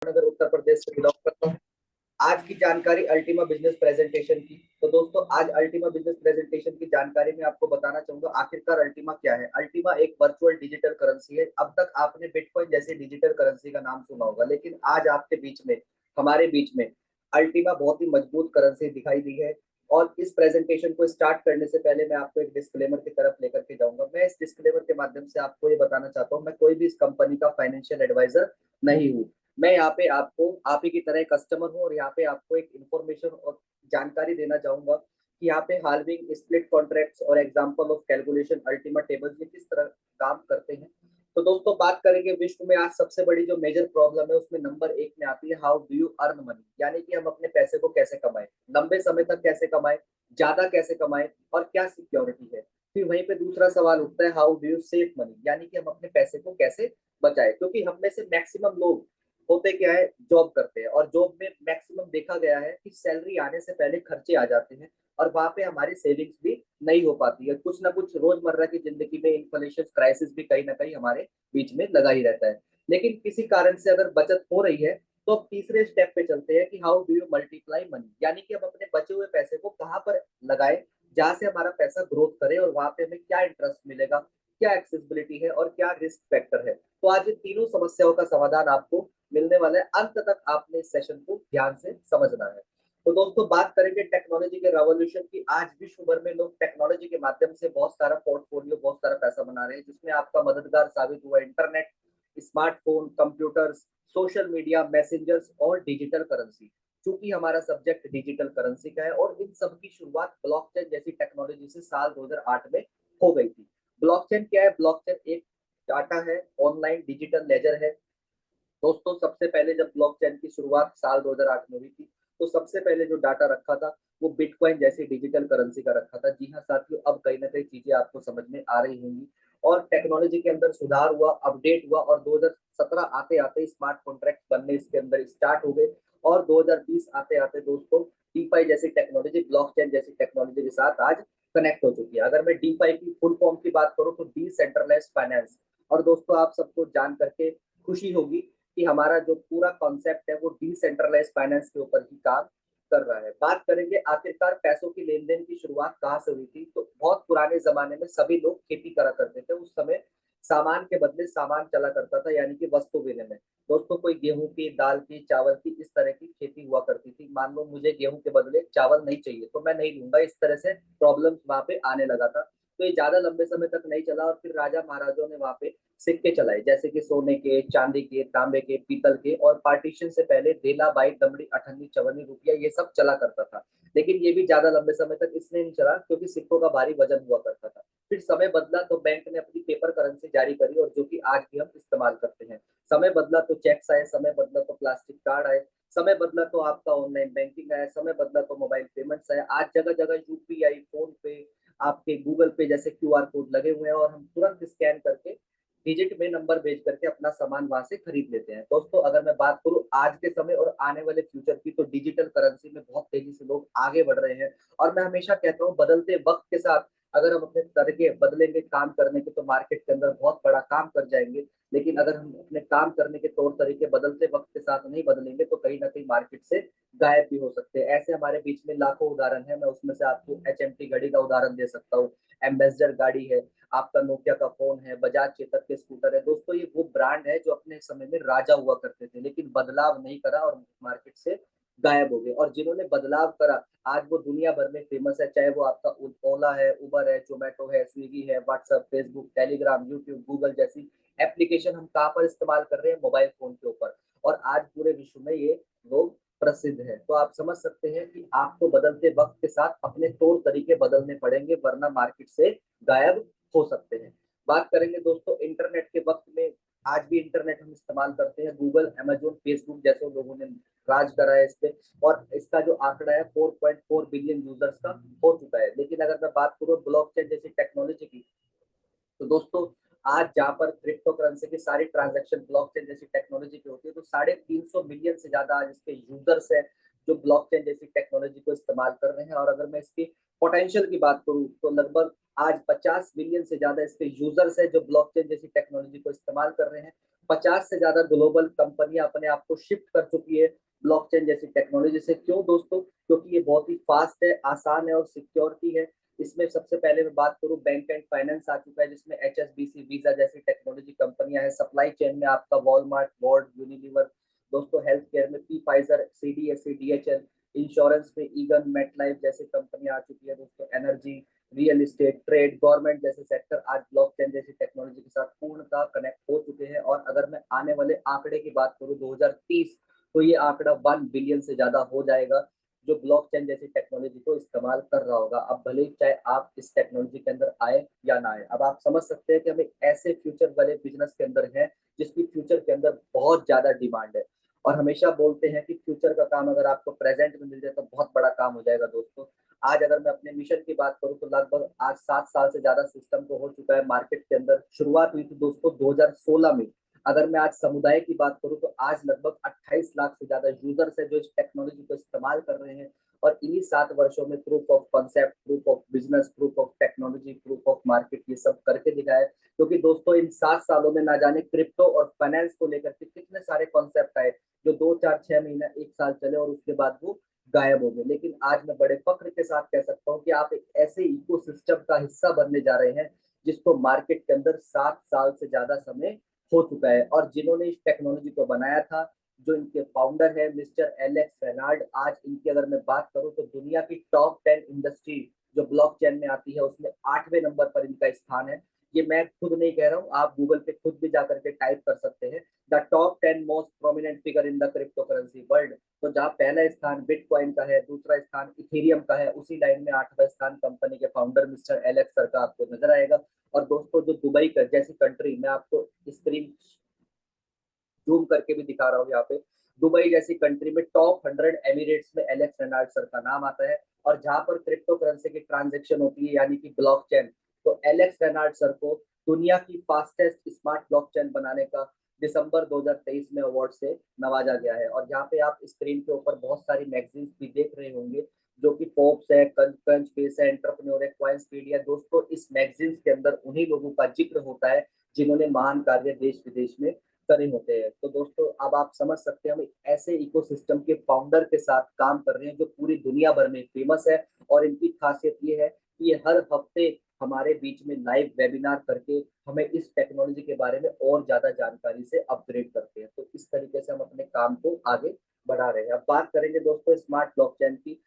नगर उत्तर प्रदेश से बिलोंग करता हूँ। आज की जानकारी अल्टीमा बिजनेस प्रेजेंटेशन की। तो दोस्तों आज अल्टीमा बिजनेस प्रेजेंटेशन की जानकारी में आपको बताना चाहूंगा आखिरकार अल्टीमा क्या है। अल्टीमा एक वर्चुअल डिजिटल करेंसी है। अब तक आपने बिटकॉइन जैसे डिजिटल करेंसी का नाम सुना होगा, लेकिन आज आपके बीच में, हमारे बीच में अल्टीमा बहुत ही मजबूत करेंसी दिखाई दी है। और इस प्रेजेंटेशन को स्टार्ट करने से पहले मैं आपको एक डिस्क्लेमर की तरफ लेकर के जाऊंगा। मैं इस डिस्क्लेमर के माध्यम से आपको ये बताना चाहता हूँ, मैं कोई भी इस कंपनी का फाइनेंशियल एडवाइजर नहीं हूँ। मैं यहाँ पे आपको आप ही की तरह कस्टमर हूँ और यहाँ पे आपको एक इन्फॉर्मेशन और जानकारी देना चाहूंगा कि यहाँ पे हाल्विंग, स्प्लिट कॉन्ट्रैक्ट्स और example of calculation, Ultima tables ये किस तरह काम करते हैं। तो दोस्तों बात करेंगे विश्व में आज सबसे बड़ी जो मेजर प्रॉब्लम है उसमें नंबर एक में आती है how do you earn money, यानी कि हम अपने पैसे को कैसे कमाएं, लंबे समय तक कैसे कमाएं, ज्यादा कैसे कमाएं और क्या सिक्योरिटी है। फिर वहीं पे दूसरा सवाल उठता है how do you save money, यानी कि हम अपने पैसे को कैसे बचाए, क्योंकि हम में से मैक्सिमम लोग होते क्या है, जॉब करते हैं और जॉब में मैक्सिमम देखा गया है कि सैलरी आने से पहले खर्चे आ जाते हैं और वहां पे हमारी सेविंग्स भी नहीं हो पाती है। कुछ ना कुछ रोजमर्रा की जिंदगी में इन्फ्लेशन क्राइसिस भी कहीं ना कहीं हमारे बीच में लगा ही रहता है। लेकिन किसी कारण से अगर बचत हो रही है तो अब तीसरे स्टेप पे चलते हैं कि how do you multiply money, यानी कि हम अपने बचे हुए पैसे को कहाँ पर लगाए जहां से हमारा पैसा ग्रोथ करे और वहां पे हमें क्या इंटरेस्ट मिलेगा, क्या एक्सेसिबिलिटी है और क्या रिस्क फैक्टर है। तो आज ये तीनों समस्याओं का समाधान आपको मिलने वाला है। अंत तक आपने इस सेशन को ध्यान से समझना है। तो दोस्तों बात करेंगे टेक्नोलॉजी के रेवोल्यूशन की। आज विश्व भर में लोग टेक्नोलॉजी के माध्यम से बहुत सारा पोर्टफोलियो, बहुत सारा पैसा बना रहे हैं, जिसमें आपका मददगार साबित हुआ internet, smartphone, computers, social media, messengers और डिजिटल करेंसी। चूंकि हमारा सब्जेक्ट डिजिटल करेंसी का है और इन सब की शुरुआत ब्लॉकचेन जैसी टेक्नोलॉजी से साल 2008 में हो गई थी। ब्लॉकचेन क्या है? ब्लॉकचेन एक डाटा है, ऑनलाइन डिजिटल लेजर है। दोस्तों सबसे पहले जब ब्लॉकचेन की शुरुआत साल 2008 में हुई थी तो सबसे पहले जो डाटा रखा था वो बिटकॉइन जैसी डिजिटल करेंसी का रखा था। जी हाँ साथियों, अब कहीं ना कहीं चीजें आपको समझ में आ रही होंगी और टेक्नोलॉजी के अंदर सुधार हुआ, अपडेट हुआ और 2017 आते आते स्मार्ट कॉन्ट्रैक्ट बनने इसके अंदर स्टार्ट हो गए और 2020 आते आते दोस्तों डीफाई जैसी टेक्नोलॉजी, ब्लॉकचेन जैसी टेक्नोलॉजी के साथ आज कनेक्ट हो चुकी है। अगर मैं डीफाई की फुल फॉर्म की बात करूं तो डिसेंट्रलाइज्ड फाइनेंस। और दोस्तों आप सबको जान करके खुशी होगी कि हमारा जो पूरा कॉन्सेप्ट है वो डिसेंट्रलाइज फाइनेंस के ऊपर ही काम कर रहा है। बात करेंगे आखिरकार पैसों की लेन देन की शुरुआत कहाँ से हुई थी, तो बहुत पुराने जमाने में सभी लोग खेती करा करते थे। उस समय सामान के बदले सामान चला करता था, यानी कि वस्तु विनिमय। दोस्तों कोई गेहूं की, दाल की, चावल की, इस तरह की खेती हुआ करती थी। मान लो मुझे गेहूं के बदले चावल नहीं चाहिए तो मैं नहीं लूंगा, इस तरह से प्रॉब्लम्स वहां पे आने लगा था। तो ये ज्यादा लंबे समय तक नहीं चला और फिर राजा महाराजाओं ने वहां पे सिक्के चलाए, जैसे कि सोने के, चांदी के, तांबे के, पीतल के। और पार्टीशन से पहले धेला, बाई, दमड़ी, अठन्नी, चवन्नी, रुपया ये सब चला करता था। लेकिन ये भी ज्यादा लंबे समय तक इसलिए नहीं चला क्योंकि सिक्कों का भारी वजन हुआ करता था। फिर समय बदला तो बैंक ने अपनी पेपर करेंसी जारी करी और जो कि आज भी हम इस्तेमाल करते हैं। समय बदला तो चेक्स आए, समय बदला तो प्लास्टिक कार्ड आए, समय बदला तो आपका ऑनलाइन बैंकिंग आया, समय बदला तो मोबाइल पेमेंट्स आया। आज जगह जगह यूपीआई, फोन पे, आपके गूगल पे जैसे क्यूआर कोड लगे हुए हैं और हम तुरंत स्कैन करके डिजिट में नंबर भेज करके अपना सामान वहां से खरीद लेते हैं। दोस्तों अगर मैं बात करूं आज के समय और आने वाले फ्यूचर की, तो डिजिटल करेंसी में बहुत तेजी से लोग आगे बढ़ रहे हैं। और मैं हमेशा कहता हूं बदलते वक्त के साथ अगर हम अपने तरीके बदलेंगे काम करने के तो मार्केट के अंदर बहुत बड़ा काम कर जाएंगे। लेकिन अगर हम अपने काम करने के तौर तरीके बदलते वक्त के साथ नहीं बदलेंगे तो कहीं ना कहीं मार्केट से गायब भी हो सकते हैं। ऐसे हमारे बीच में लाखों उदाहरण है। मैं उसमें से आपको एचएमटी घड़ी का उदाहरण दे सकता हूँ, एम्बेसडर गाड़ी है, आपका नोकिया का फोन है, बजाज चेतक के स्कूटर है। दोस्तों ये वो ब्रांड है जो अपने समय में राजा हुआ करते थे लेकिन बदलाव नहीं करा और मार्केट से गायब हो गए। और जिन्होंने बदलाव करा आज वो दुनिया भर में फेमस है, चाहे वो आपका ओला है, उबर है, जोमेटो है, स्विगी है, WhatsApp, Facebook, Telegram, YouTube, Google जैसी एप्लीकेशन हम कहाँ पर इस्तेमाल कर रहे हैं? मोबाइल फोन के ऊपर। और आज पूरे विश्व में ये लोग प्रसिद्ध है। तो आप समझ सकते हैं कि आपको बदलते वक्त के साथ अपने तौर तरीके बदलने पड़ेंगे वरना मार्केट से गायब हो सकते हैं। बात करेंगे दोस्तों इंटरनेट के वक्त में, आज भी इंटरनेट हम इस्तेमाल करते हैं। गूगल, अमेजोन, फेसबुक जैसे लोगों ने राज करा है इस पे और इसका जो आंकड़ा है 4.4 बिलियन यूजर्स का हो चुका है। लेकिन अगर मैं बात करूँ ब्लॉकचेन जैसी टेक्नोलॉजी की, तो दोस्तों आज जहां पर क्रिप्टो करेंसी की सारी ट्रांजैक्शन ब्लॉकचेन जैसी टेक्नोलॉजी की होती है, तो 350 मिलियन से ज्यादा आज इसके यूजर्स हैं जो ब्लॉकचेन जैसी टेक्नोलॉजी को इस्तेमाल कर रहे हैं। और अगर मैं इसकी पोटेंशियल की बात करूं तो लगभग आज 50 मिलियन से ज्यादा इसके यूजर्स हैं जो ब्लॉकचेन जैसी टेक्नोलॉजी को इस्तेमाल कर रहे हैं। 50 से ज्यादा ग्लोबल कंपनियां अपने आप को शिफ्ट कर चुकी है ब्लॉकचेन जैसी टेक्नोलॉजी से। क्यों दोस्तों? क्योंकि ये बहुत ही फास्ट है, आसान है और सिक्योरिटी है। इसमें सबसे पहले मैं बात करूं, बैंक एंड फाइनेंस आ चुका है, जिसमें HSBC, वीजा जैसी टेक्नोलॉजी कंपनियां हैं। सप्लाई चेन में आपका वॉलमार्ट, वॉर्ड, यूनिलीवर। दोस्तों हेल्थ केयर में P Pfizer, CDSC, DHL। Insurance में ईगन, मेटलाइफ जैसी कंपनियां आ चुकी है दोस्तों। Energy, real estate, trade, government जैसे सेक्टर आज ब्लॉकचेन जैसी टेक्नोलॉजी के साथ पूर्णतः कनेक्ट हो चुके हैं। और अगर मैं आने वाले आंकड़े की बात करूं 2030, तो ये आंकड़ा 1 बिलियन से ज्यादा हो जाएगा, जो ब्लॉकचेन जैसी टेक्नोलॉजी को इस्तेमाल कर रहा होगा। अब भले ही चाहे आप इस टेक्नोलॉजी के अंदर आए या ना आए, अब आप समझ सकते हैं कि हम एक ऐसे फ्यूचर वाले बिजनेस के अंदर हैं जिसकी फ्यूचर के अंदर बहुत ज्यादा डिमांड है। और हमेशा बोलते हैं कि फ्यूचर का काम अगर आपको प्रेजेंट में मिल जाए तो बहुत बड़ा काम हो जाएगा दोस्तों। आज अगर मैं अपने मिशन की बात करूं तो लगभग आज 7 साल से ज्यादा सिस्टम को हो चुका है मार्केट के अंदर। शुरुआत हुई थी दोस्तों 2016 में। अगर मैं आज समुदाय की बात करूं तो आज लगभग 28 लाख से ज्यादा यूजर्स है जो इस टेक्नोलॉजी को इस्तेमाल कर रहे हैं। और इन्हीं 7 वर्षों में proof of concept, proof of business, proof of technology, proof of market, ये सब करके दिखाया है। क्योंकि दोस्तों इन 7 सालों में ना जाने क्रिप्टो और फाइनेंस को लेकर के कितने सारे कॉन्सेप्ट आए, जो 2, 4, 6 महीना, 1 साल चले और उसके बाद वो गायब हो गए। लेकिन आज मैं बड़े फख्र के साथ कह सकता हूँ कि आप एक ऐसे इकोसिस्टम का हिस्सा बनने जा रहे हैं जिसको मार्केट के अंदर 7 साल से ज्यादा समय हो चुका है। और जिन्होंने इस टेक्नोलॉजी को बनाया था, जो इनके फाउंडर है मिस्टर एलेक्स रेनाल्ड, आज इनकी अगर मैं बात करूं तो दुनिया की टॉप 10 इंडस्ट्री जो ब्लॉकचेन में आती है उसमें 8वें नंबर पर इनका स्थान है। ये मैं खुद नहीं कह रहा हूँ, आप गूगल पे खुद भी जाकर के टाइप कर सकते हैं, the top 10 most prominent figure in the crypto currency world. तो जहाँ पहला स्थान बिटकॉइन का है, दूसरा स्थान इथेरियम का है, उसी लाइन में 8वां स्थान कंपनी के फाउंडर मिस्टर एलेक्स सर का आपको नजर आएगा। और दोस्तों जो दुबई का जैसी कंट्री, मैं आपको स्क्रीन जूम करके भी दिखा रहा हूँ यहाँ पे, दुबई जैसी कंट्री में टॉप 100 एमिरेट्स में एलेक्स रेनाल्ड सर का नाम आता है। और जहां पर क्रिप्टो करेंसी की ट्रांजेक्शन होती है यानी कि ब्लॉकचेन, तो एलेक्स रेनाल्ड सर को दुनिया की फास्टेस्ट स्मार्ट ब्लॉकचेन बनाने का दिसंबर 2023 में अवार्ड से नवाजा गया है। और यहाँ पे आप स्क्रीन के ऊपर बहुत सारी मैगजीन्स भी देख रहे होंगे, जो कि फोर्ब्स है, क्रंच बेस है, एंटरप्रेन्योर है, क्वाइंसपीडिया। दोस्तों इस मैगजीन्स के अंदर उन्हीं लोगों का जिक्र होता है जिन्होंने महान कार्य देश विदेश में करे होते हैं। तो दोस्तों अब आप समझ सकते हैं हम एक ऐसे इकोसिस्टम के फाउंडर के साथ काम कर रहे हैं जो पूरी दुनिया भर में फेमस है। और इनकी खासियत ये है कि ये हर हफ्ते हमारे बीच में लाइव वेबिनार करके हमें इस टेक्नोलॉजी के बारे में और ज्यादा जानकारी से अपग्रेड करते हैं। तो इस तरीके से हम अपने काम को आगे बढ़ा रहे हैं। अब बात करेंगे दोस्तों स्मार्ट ब्लॉकचेन की।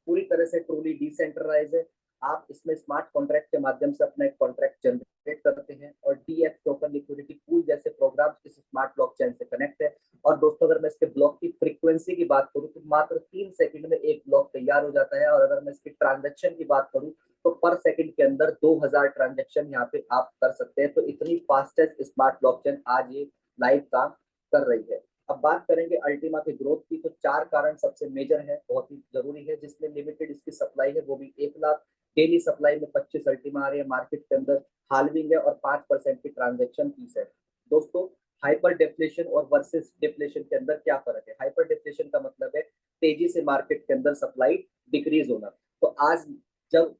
पूरी तरह से ट्रूली डिसेंट्रलाइज है। आप इसमें स्मार्ट कॉन्ट्रैक्ट के माध्यम से अपना एक कॉन्ट्रैक्ट जनरेट करते हैं और DX टोकन लिक्विडिटी पूल जैसे प्रोग्राम इस स्मार्ट ब्लॉकचेन से कनेक्ट है। और दोस्तों अगर मैं इसके ब्लॉक की फ्रीक्वेंसी की बात करूं तो मात्र 3 सेकंड में एक ब्लॉक तैयार हो जाता है। और अगर मैं इसकी ट्रांजेक्शन की बात करूं तो पर सेकंड के अंदर 2000 ट्रांजेक्शन यहाँ पे आप कर सकते हैं। तो इतनी फास्टेस्ट स्मार्ट ब्लॉकचेन आज ये लाइव काम कर रही है। अब बात करेंगे अल्टीमा की ग्रोथ की, तो 4 कारण सबसे मेजर है, बहुत ही जरूरी है। जिसमें लिमिटेड इसकी सप्लाई है, वो भी 1 लाख। डेली सप्लाई में 25 अल्टीमा आ रही है मार्केट के अंदर। हालविंग है और 5% की ट्रांजेक्शन फीस है। दोस्तों हाइपर डिफ्लेशन और वर्सेस डिफ्लेशन के अंदर क्या फर्क है? हाइपर डिफ्लेशन का मतलब है तेजी से मार्केट के अंदर सप्लाई डिक्रीज होना। तो आज जब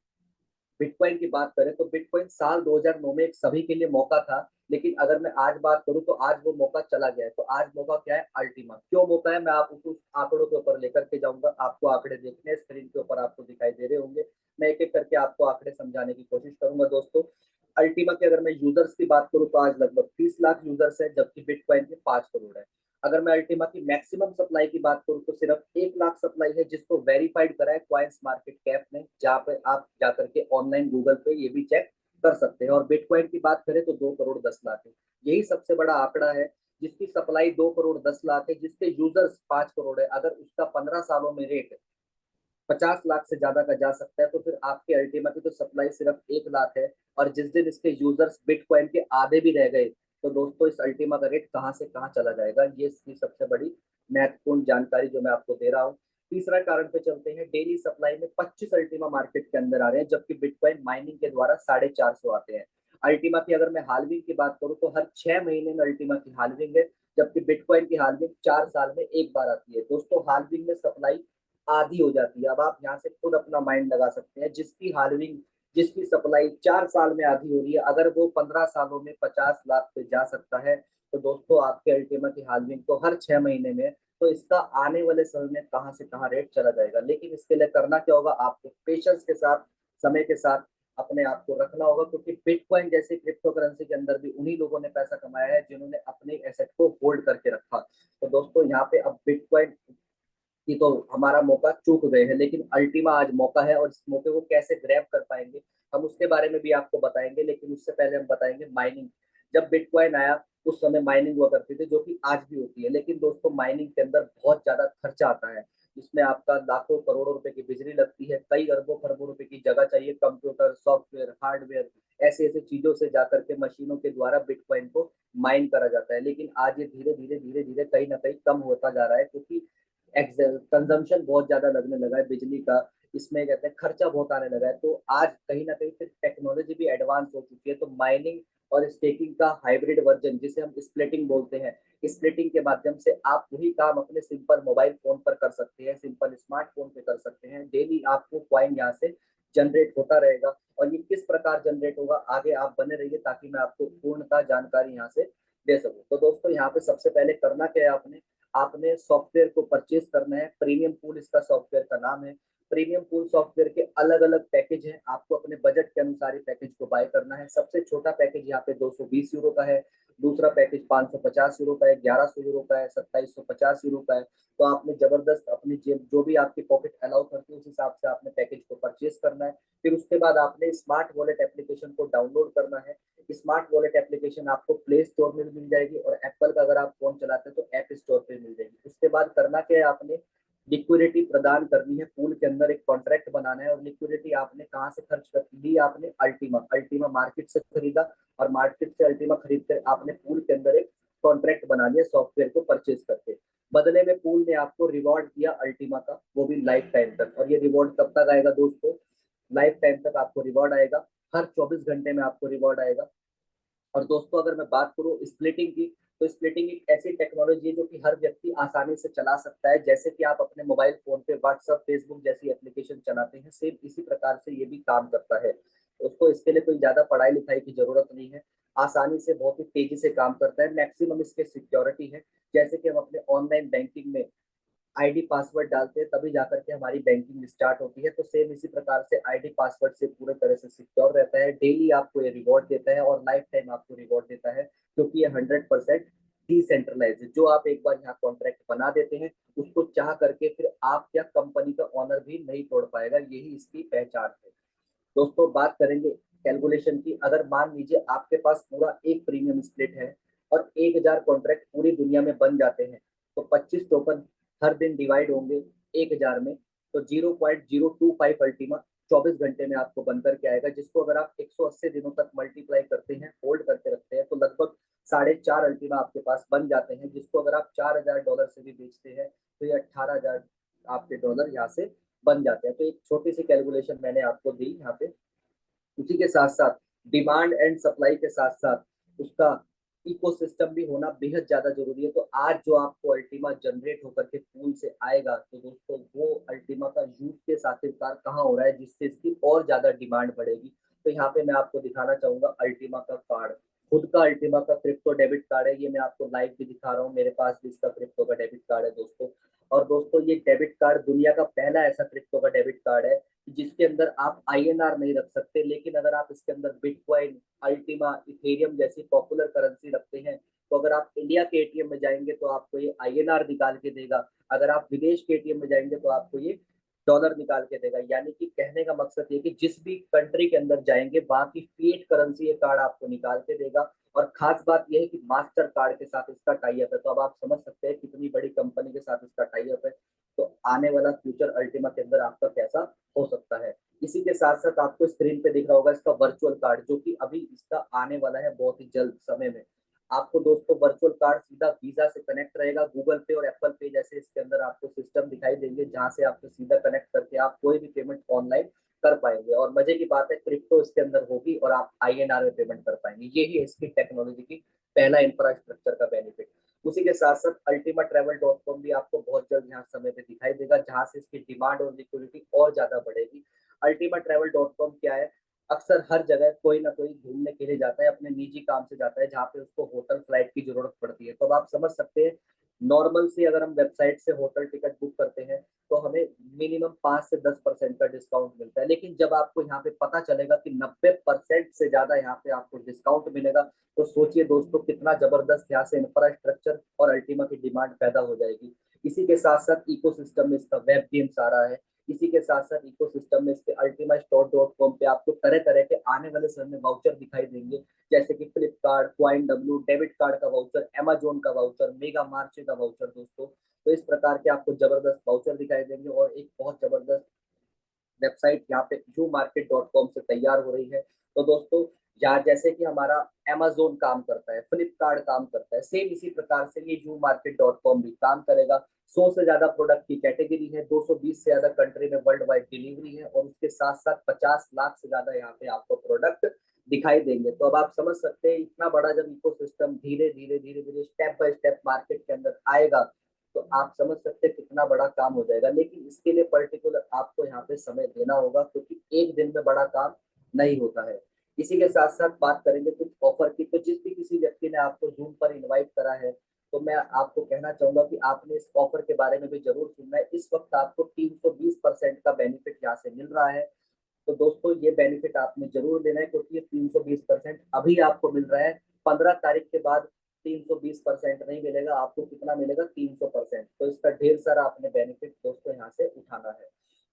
बिटकॉइन की बात करें तो बिटकॉइन साल 2009 में एक सभी के लिए मौका था, लेकिन अगर मैं आज बात करूं तो आज वो मौका चला गया है। तो आज मौका क्या है? अल्टीमा। क्यों मौका है? मैं आपको उस आंकड़ों के ऊपर लेकर के जाऊंगा। आपको आंकड़े देखने हैं, स्क्रीन के ऊपर आपको दिखाई दे रहे होंगे। मैं एक एक करके आपको आंकड़े समझाने की कोशिश करूंगा दोस्तों। अल्टीमा की अगर मैं यूजर्स की बात करूं तो आज लगभग 30 लाख यूजर्स है, जबकि बिटकॉइन के 5 करोड़ है। अगर मैं अल्टीमा की मैक्सिमम सप्लाई की बात करूं तो सिर्फ 1 लाख सप्लाई है, जिसको वेरीफाइड करा है क्वाइंस मार्केट कैप ने, जहां पे आप जाकर के ऑनलाइन गूगल पे ये भी चेक कर सकते हैं। और बिटकॉइन की बात करें तो 2 करोड़ 10 लाख है। यही सबसे बड़ा आंकड़ा है, जिसकी सप्लाई 2 करोड़ 10 लाख है, जिसके यूजर्स 5 करोड़ है। अगर उसका 15 सालों में रेट 50 लाख से ज्यादा का जा सकता है, तो फिर आपके अल्टीमा की तो सप्लाई सिर्फ 1 लाख है। और जिस दिन इसके यूजर्स बिटकॉइन के आधे भी रह गए, तो दोस्तों इस अल्टीमा का रेट कहाँ से कहाँ चला जाएगा। ये इसकी सबसे बड़ी महत्वपूर्ण जानकारी जो मैं आपको दे रहा हूँ। तीसरा कारण पे चलते हैं। डेली सप्लाई में 25 अल्टीमा मार्केट के अंदर आ रहे हैं, जबकि बिटकॉइन माइनिंग के द्वारा 450 आते हैं। अल्टीमा की अगर मैं हालविंग की बात करूँ तो हर 6 महीने में अल्टीमा की हालविंग है, जबकि बिटकॉइन की हालविंग 4 साल में एक बार आती है। दोस्तों हालविंग में सप्लाई आधी हो जाती है। अब आप यहाँ से खुद अपना माइंड लगा सकते हैं, जिसकी हार्विंग, जिसकी सप्लाई 4 साल में आधी हो रही है, अगर वो 15 सालों में 50 लाख पे जा सकता है, तो दोस्तों आपके अल्टीमा की हालविंग तो हर 6 महीने में है, तो इसका आने वाले समय में कहाँ से कहाँ रेट चला जाएगा। लेकिन इसके लिए करना क्या होगा, आपको पेशेंस के साथ, समय के साथ अपने आप को रखना होगा, क्योंकि बिटकॉइन जैसे क्रिप्टो करेंसी के अंदर भी उन्हीं लोगों ने पैसा कमाया है जिन्होंने अपने एसेट को होल्ड करके रखा। तो दोस्तों यहाँ पे अब बिटकॉइन की तो हमारा मौका चूक गए हैं, लेकिन अल्टीमा आज मौका है और इस मौके को कैसे ग्रैब कर पाएंगे हम उसके बारे में भी आपको बताएंगे। लेकिन उससे पहले हम बताएंगे माइनिंग। जब बिटकॉइन आया उस समय माइनिंग हुआ करती थी, जो कि आज भी होती है, लेकिन दोस्तों माइनिंग के अंदर बहुत ज्यादा खर्चा आता है। इसमें आपका लाखों करोड़ों रुपए की बिजली लगती है, कई अरबों खरबों रुपए की जगह चाहिए, कंप्यूटर, सॉफ्टवेयर, हार्डवेयर, ऐसे ऐसे चीजों से जाकर के मशीनों के द्वारा बिटकॉइन को माइन करा जाता है। लेकिन आज ये धीरे धीरे धीरे धीरे कहीं ना कहीं कम होता जा रहा है, क्योंकि कंजम्पशन बहुत ज्यादा लगने लगा है बिजली का, इसमें कहते हैं खर्चा बहुत आने लगा है। तो आज कहीं ना कहीं फिर टेक्नोलॉजी भी एडवांस हो चुकी है, तो माइनिंग और स्टेकिंग का हाइब्रिड वर्जन, जिसे हम स्प्लिटिंग बोलते हैं, स्प्लिटिंग के माध्यम से आप वही काम अपने सिंपल मोबाइल फोन पर कर सकते हैं, सिंपल स्मार्टफोन पे कर सकते हैं। डेली आपको कॉइन यहाँ से जनरेट होता रहेगा, और ये किस प्रकार जनरेट होगा आगे आप बने रहिए, ताकि मैं आपको पूर्णतः जानकारी यहाँ से दे सकूं। तो दोस्तों यहाँ पे सबसे पहले करना क्या है, आपने आपने सॉफ्टवेयर को परचेज करना है। प्रीमियम पूल इसका सॉफ्टवेयर का नाम है। प्रीमियम पूल सॉफ्टवेयर के अलग अलग पैकेज हैं, आपको अपने बजट के अनुसार ही पैकेज को बाय करना है। सबसे छोटा पैकेज यहाँ पे 220 यूरो का है, दूसरा पैकेज 550 यूरो का है, 1100 यूरो का है, 2750 यूरो का है। तो आपने जबरदस्त अपनी जेब जो भी आपकी पॉकेट अलाउ करती है उस हिसाब से आपने पैकेज को परचेज करना है। फिर उसके बाद आपने स्मार्ट वॉलेट एप्लीकेशन को डाउनलोड करना है। स्मार्ट वॉलेट एप्लीकेशन आपको प्ले स्टोर में मिल जाएगी, और एप्पल का अगर आप फोन चलाते हैं तो ऐप स्टोर पे मिल जाएगी। उसके बाद करना क्या है, आपने लिक्विडिटी प्रदान करनी है, पूल के अंदर एक कॉन्ट्रैक्ट बनाना है। और लिक्विडिटी आपने कहाँ से खर्च कर ली, आपने अल्टीमा अल्टीमा मार्केट से खरीदा, और मार्केट से अल्टीमा खरीद कर आपने पूल के अंदर एक कॉन्ट्रैक्ट बना लिया सॉफ्टवेयर को परचेज करके। बदले में पूल ने आपको रिवॉर्ड दिया अल्टीमा का, वो भी लाइफ टाइम तक। और ये रिवॉर्ड कब तक आएगा दोस्तों, लाइफ टाइम तक आपको रिवॉर्ड आएगा, हर 24 घंटे में आपको रिवॉर्ड आएगा। और दोस्तों अगर मैं बात करूं स्प्लिटिंग की, तो स्प्लिटिंग एक ऐसी टेक्नोलॉजी है जो कि हर व्यक्ति आसानी से चला सकता है। जैसे कि आप अपने मोबाइल फोन पे व्हाट्सएप, फेसबुक जैसी एप्लीकेशन चलाते हैं, सेम इसी प्रकार से ये भी काम करता है। उसको इसके लिए कोई ज्यादा पढ़ाई लिखाई की जरूरत नहीं है, आसानी से बहुत ही तेजी से काम करता है। मैक्सिमम इसके सिक्योरिटी है, जैसे कि हम अपने ऑनलाइन बैंकिंग में आईडी पासवर्ड डालते हैं तभी जाकर के हमारी बैंकिंग स्टार्ट होती है, तो सेम इसी प्रकार से आईडी पासवर्ड से पूरे तरह से सिक्योर रहता है। डेली आपको ये रिवॉर्ड देता है और लाइफ टाइम आपको रिवॉर्ड देता है, क्योंकि ये 100% डिसेंट्रलाइज है। जो आप एक बार यहाँ कॉन्ट्रैक्ट बना देते हैं, उसको चाह करके फिर आप या कंपनी का ऑनर भी नहीं तोड़ पाएगा, यही इसकी पहचान है। दोस्तों बात करेंगे कैलकुलेशन की। अगर मान लीजिए आपके पास पूरा एक प्रीमियम स्प्लिट है और 1000 कॉन्ट्रैक्ट पूरी दुनिया में बन जाते हैं, तो 25 टोकन हर दिन डिवाइड होंगे 1000 में, तो 0.025 अल्टीमा 24 घंटे में आपको बन करके आएगा, जिसको अगर आप 180 दिनों तक मल्टीप्लाई करते हैं, होल्ड करके रखते हैं, तो लगभग 4.5 अल्टीमा आपके पास बन जाते हैं, जिसको अगर आप $4000 से भी बेचते हैं तो ये 18,000 आपके डॉलर यहाँ से बन जाते हैं। तो एक छोटी सी कैलकुलेशन मैंने आपको दी यहाँ पे। उसी के साथ साथ डिमांड एंड सप्लाई के साथ साथ उसका इकोसिस्टम भी होना बेहद ज्यादा जरूरी है। तो आज जो आपको अल्टीमा जनरेट होकर के पूल से आएगा, तो दोस्तों वो अल्टीमा का यूज केस आखिरकार कहाँ हो रहा है जिससे इसकी और ज्यादा डिमांड बढ़ेगी। तो यहाँ पे मैं आपको दिखाना चाहूंगा अल्टीमा का कार्ड, खुद का अल्टीमा का क्रिप्टो डेबिट कार्ड है। ये मैं आपको लाइव भी दिखा रहा हूँ, मेरे पास भी इसका क्रिप्टो का डेबिट कार्ड है दोस्तों। और दोस्तों ये डेबिट कार्ड दुनिया का पहला ऐसा क्रिप्टो का डेबिट कार्ड है जिसके अंदर आप आईएनआर नहीं रख सकते, लेकिन अगर आप इसके अंदर बिटकॉइन, अल्टीमा, इथेरियम जैसी पॉपुलर करेंसी रखते हैं, तो अगर आप इंडिया के एटीएम में जाएंगे तो आपको ये आईएनआर निकाल के देगा, अगर आप विदेश के एटीएम में जाएंगे तो आपको ये डॉलर निकाल के देगा। यानी कि कहने का मकसद ये कि जिस भी कंट्री के अंदर जाएंगे वहां की फिएट करेंसी ये कार्ड आपको निकाल के देगा। और खास बात यह है कि मास्टर कार्ड के साथ इसका टाई अप है, तो अब आप समझ सकते हैं कितनी बड़ी कंपनी के साथ इसका टाई अप है। तो आने वाला फ्यूचर अल्टीमा के अंदर आपका कैसा हो सकता है। इसी के साथ साथ आपको स्क्रीन पे दिख रहा होगा इसका वर्चुअल कार्ड, जो कि अभी इसका आने वाला है बहुत ही जल्द समय में। आपको दोस्तों वर्चुअल कार्ड सीधा वीजा से कनेक्ट रहेगा, गूगल पे और एप्पल पे जैसे इसके अंदर आपको सिस्टम दिखाई देंगे, जहां से आपको सीधा कनेक्ट करके आप कोई भी पेमेंट ऑनलाइन कर पाएंगे। और मजे की बात है क्रिप्टो इसके अंदर होगी और आप आईएनआर में पेमेंट कर पाएंगे। यही है इसकी टेक्नोलॉजी की पहला इंफ्रास्ट्रक्चर का बेनिफिट। उसी के साथ साथ अल्टीमा ट्रेवल डॉट कॉम भी आपको बहुत जल्द यहाँ समय पे दिखाई देगा, जहां से इसकी डिमांड और लिक्विडिटी और ज्यादा बढ़ेगी। अल्टीमा ट्रेवल डॉट कॉम क्या है, अक्सर हर जगह कोई ना कोई घूमने के लिए जाता है, अपने निजी काम से जाता है, जहाँ पे उसको होटल फ्लाइट की जरूरत पड़ती है। तो अब आप समझ सकते हैं, नॉर्मल से अगर हम वेबसाइट से होटल टिकट बुक करते हैं तो हमें मिनिमम 5 से 10% का डिस्काउंट मिलता है। लेकिन जब आपको यहाँ पे पता चलेगा कि 90% से ज्यादा यहाँ पे आपको डिस्काउंट मिलेगा, तो सोचिए दोस्तों कितना जबरदस्त यहाँ से इंफ्रास्ट्रक्चर और अल्टीमा की डिमांड पैदा हो जाएगी। इसी के साथ साथ इकोसिस्टम में इसका वेब गेम्स आ रहा है। इसी के साथ साथ इकोसिस्टम में इसके अल्टीमा स्टोर डॉट कॉम पे आपको तरह तरह के आने वाले समय में वाउचर दिखाई देंगे, जैसे कि Flipkart, coin W, debit card का वाउचर, अमेजोन का वाउचर, मेगा मार्चे का वाउचर दोस्तों। तो इस प्रकार के आपको जबरदस्त वाउचर दिखाई देंगे और एक बहुत जबरदस्त वेबसाइट यहाँ पे जू मार्केट डॉट कॉम से तैयार हो रही है। तो दोस्तों, यहाँ जैसे कि हमारा अमेजोन काम करता है, फ्लिपकार्ट काम करता है, सेम इसी प्रकार से ये जू मार्केट डॉट कॉम भी काम करेगा। 100 से ज्यादा प्रोडक्ट की कैटेगरी है, 220 से ज्यादा कंट्री में वर्ल्ड वाइड डिलीवरी है, और उसके साथ साथ 50 लाख से ज्यादा यहाँ पे आपको प्रोडक्ट दिखाई देंगे। तो अब आप समझ सकते हैं, इतना बड़ा जब इकोसिस्टम धीरे धीरे धीरे धीरे स्टेप बाय स्टेप मार्केट के अंदर आएगा, तो आप समझ सकते हैं कितना बड़ा काम हो जाएगा। लेकिन इसके लिए पर्टिकुलर आपको यहाँ पे समय देना होगा, क्योंकि एक दिन में बड़ा काम नहीं होता है। इसी के साथ साथ बात करेंगे कुछ ऑफर की। तो जिस भी किसी व्यक्ति ने आपको जूम पर इनवाइट करा है, तो मैं आपको कहना चाहूंगा कि आपने इस ऑफर के बारे में भी जरूर सुनना है। इस वक्त आपको 320% का बेनिफिट यहाँ से मिल रहा है। तो दोस्तों, ये बेनिफिट आपने जरूर लेना है, क्योंकि ये 320% अभी आपको मिल रहा है। 15 तारीख के बाद 320% नहीं मिलेगा आपको, कितना मिलेगा? 300%। तो इसका ढेर सारा आपने बेनिफिट दोस्तों यहाँ से उठाना है।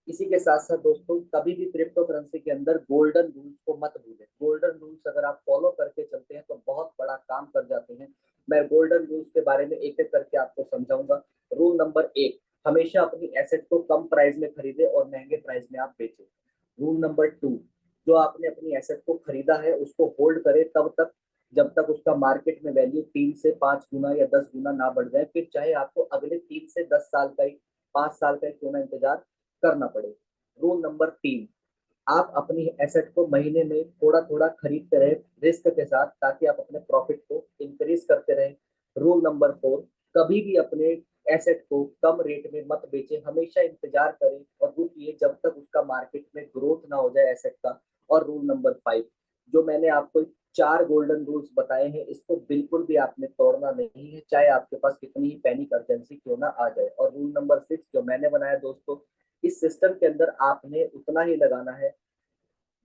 इसी के साथ साथ दोस्तों, कभी भी क्रिप्टो करेंसी के अंदर गोल्डन रूल्स को मत भूलें। गोल्डन रूल्स अगर आप फॉलो करके चलते हैं तो बहुत बड़ा काम कर जाते हैं। मैं गोल्डन रूल्स के बारे में एक एक करके आपको समझाऊंगा। रूल नंबर 1, हमेशा अपनी एसेट को कम प्राइस में खरीदे और महंगे प्राइस में आप बेचें। रूल नंबर 2, जो आपने अपनी एसेट को खरीदा है उसको होल्ड करें तब तक जब तक उसका मार्केट में वैल्यू 3 से 5 गुना या 10 गुना ना बढ़ जाए, फिर चाहे आपको अगले 3 से 10 साल का ही, 5 साल का ही क्यों ना इंतजार करना पड़े। रूल नंबर 3, आप अपनी एसेट को महीने में थोड़ा थोड़ा खरीदते रहे रिस्क के साथ, ताकि आप अपने प्रॉफिट को इंक्रीज करते रहे। रूल नंबर 4, कभी भी अपने एसेट को कम रेट में मत बेचे, हमेशा इंतजार करें और रुकिए जब तक उसका मार्केट में ग्रोथ ना हो जाए एसेट का। और रूल नंबर 5, जो मैंने आपको 4 गोल्डन रूल्स बताए हैं, इसको बिल्कुल भी आपने तोड़ना नहीं है, चाहे आपके पास कितनी ही पैनिक अर्जेंसी क्यों ना आ जाए। और रूल नंबर 6 जो मैंने बनाया दोस्तों, इस सिस्टम के अंदर आपने उतना ही लगाना है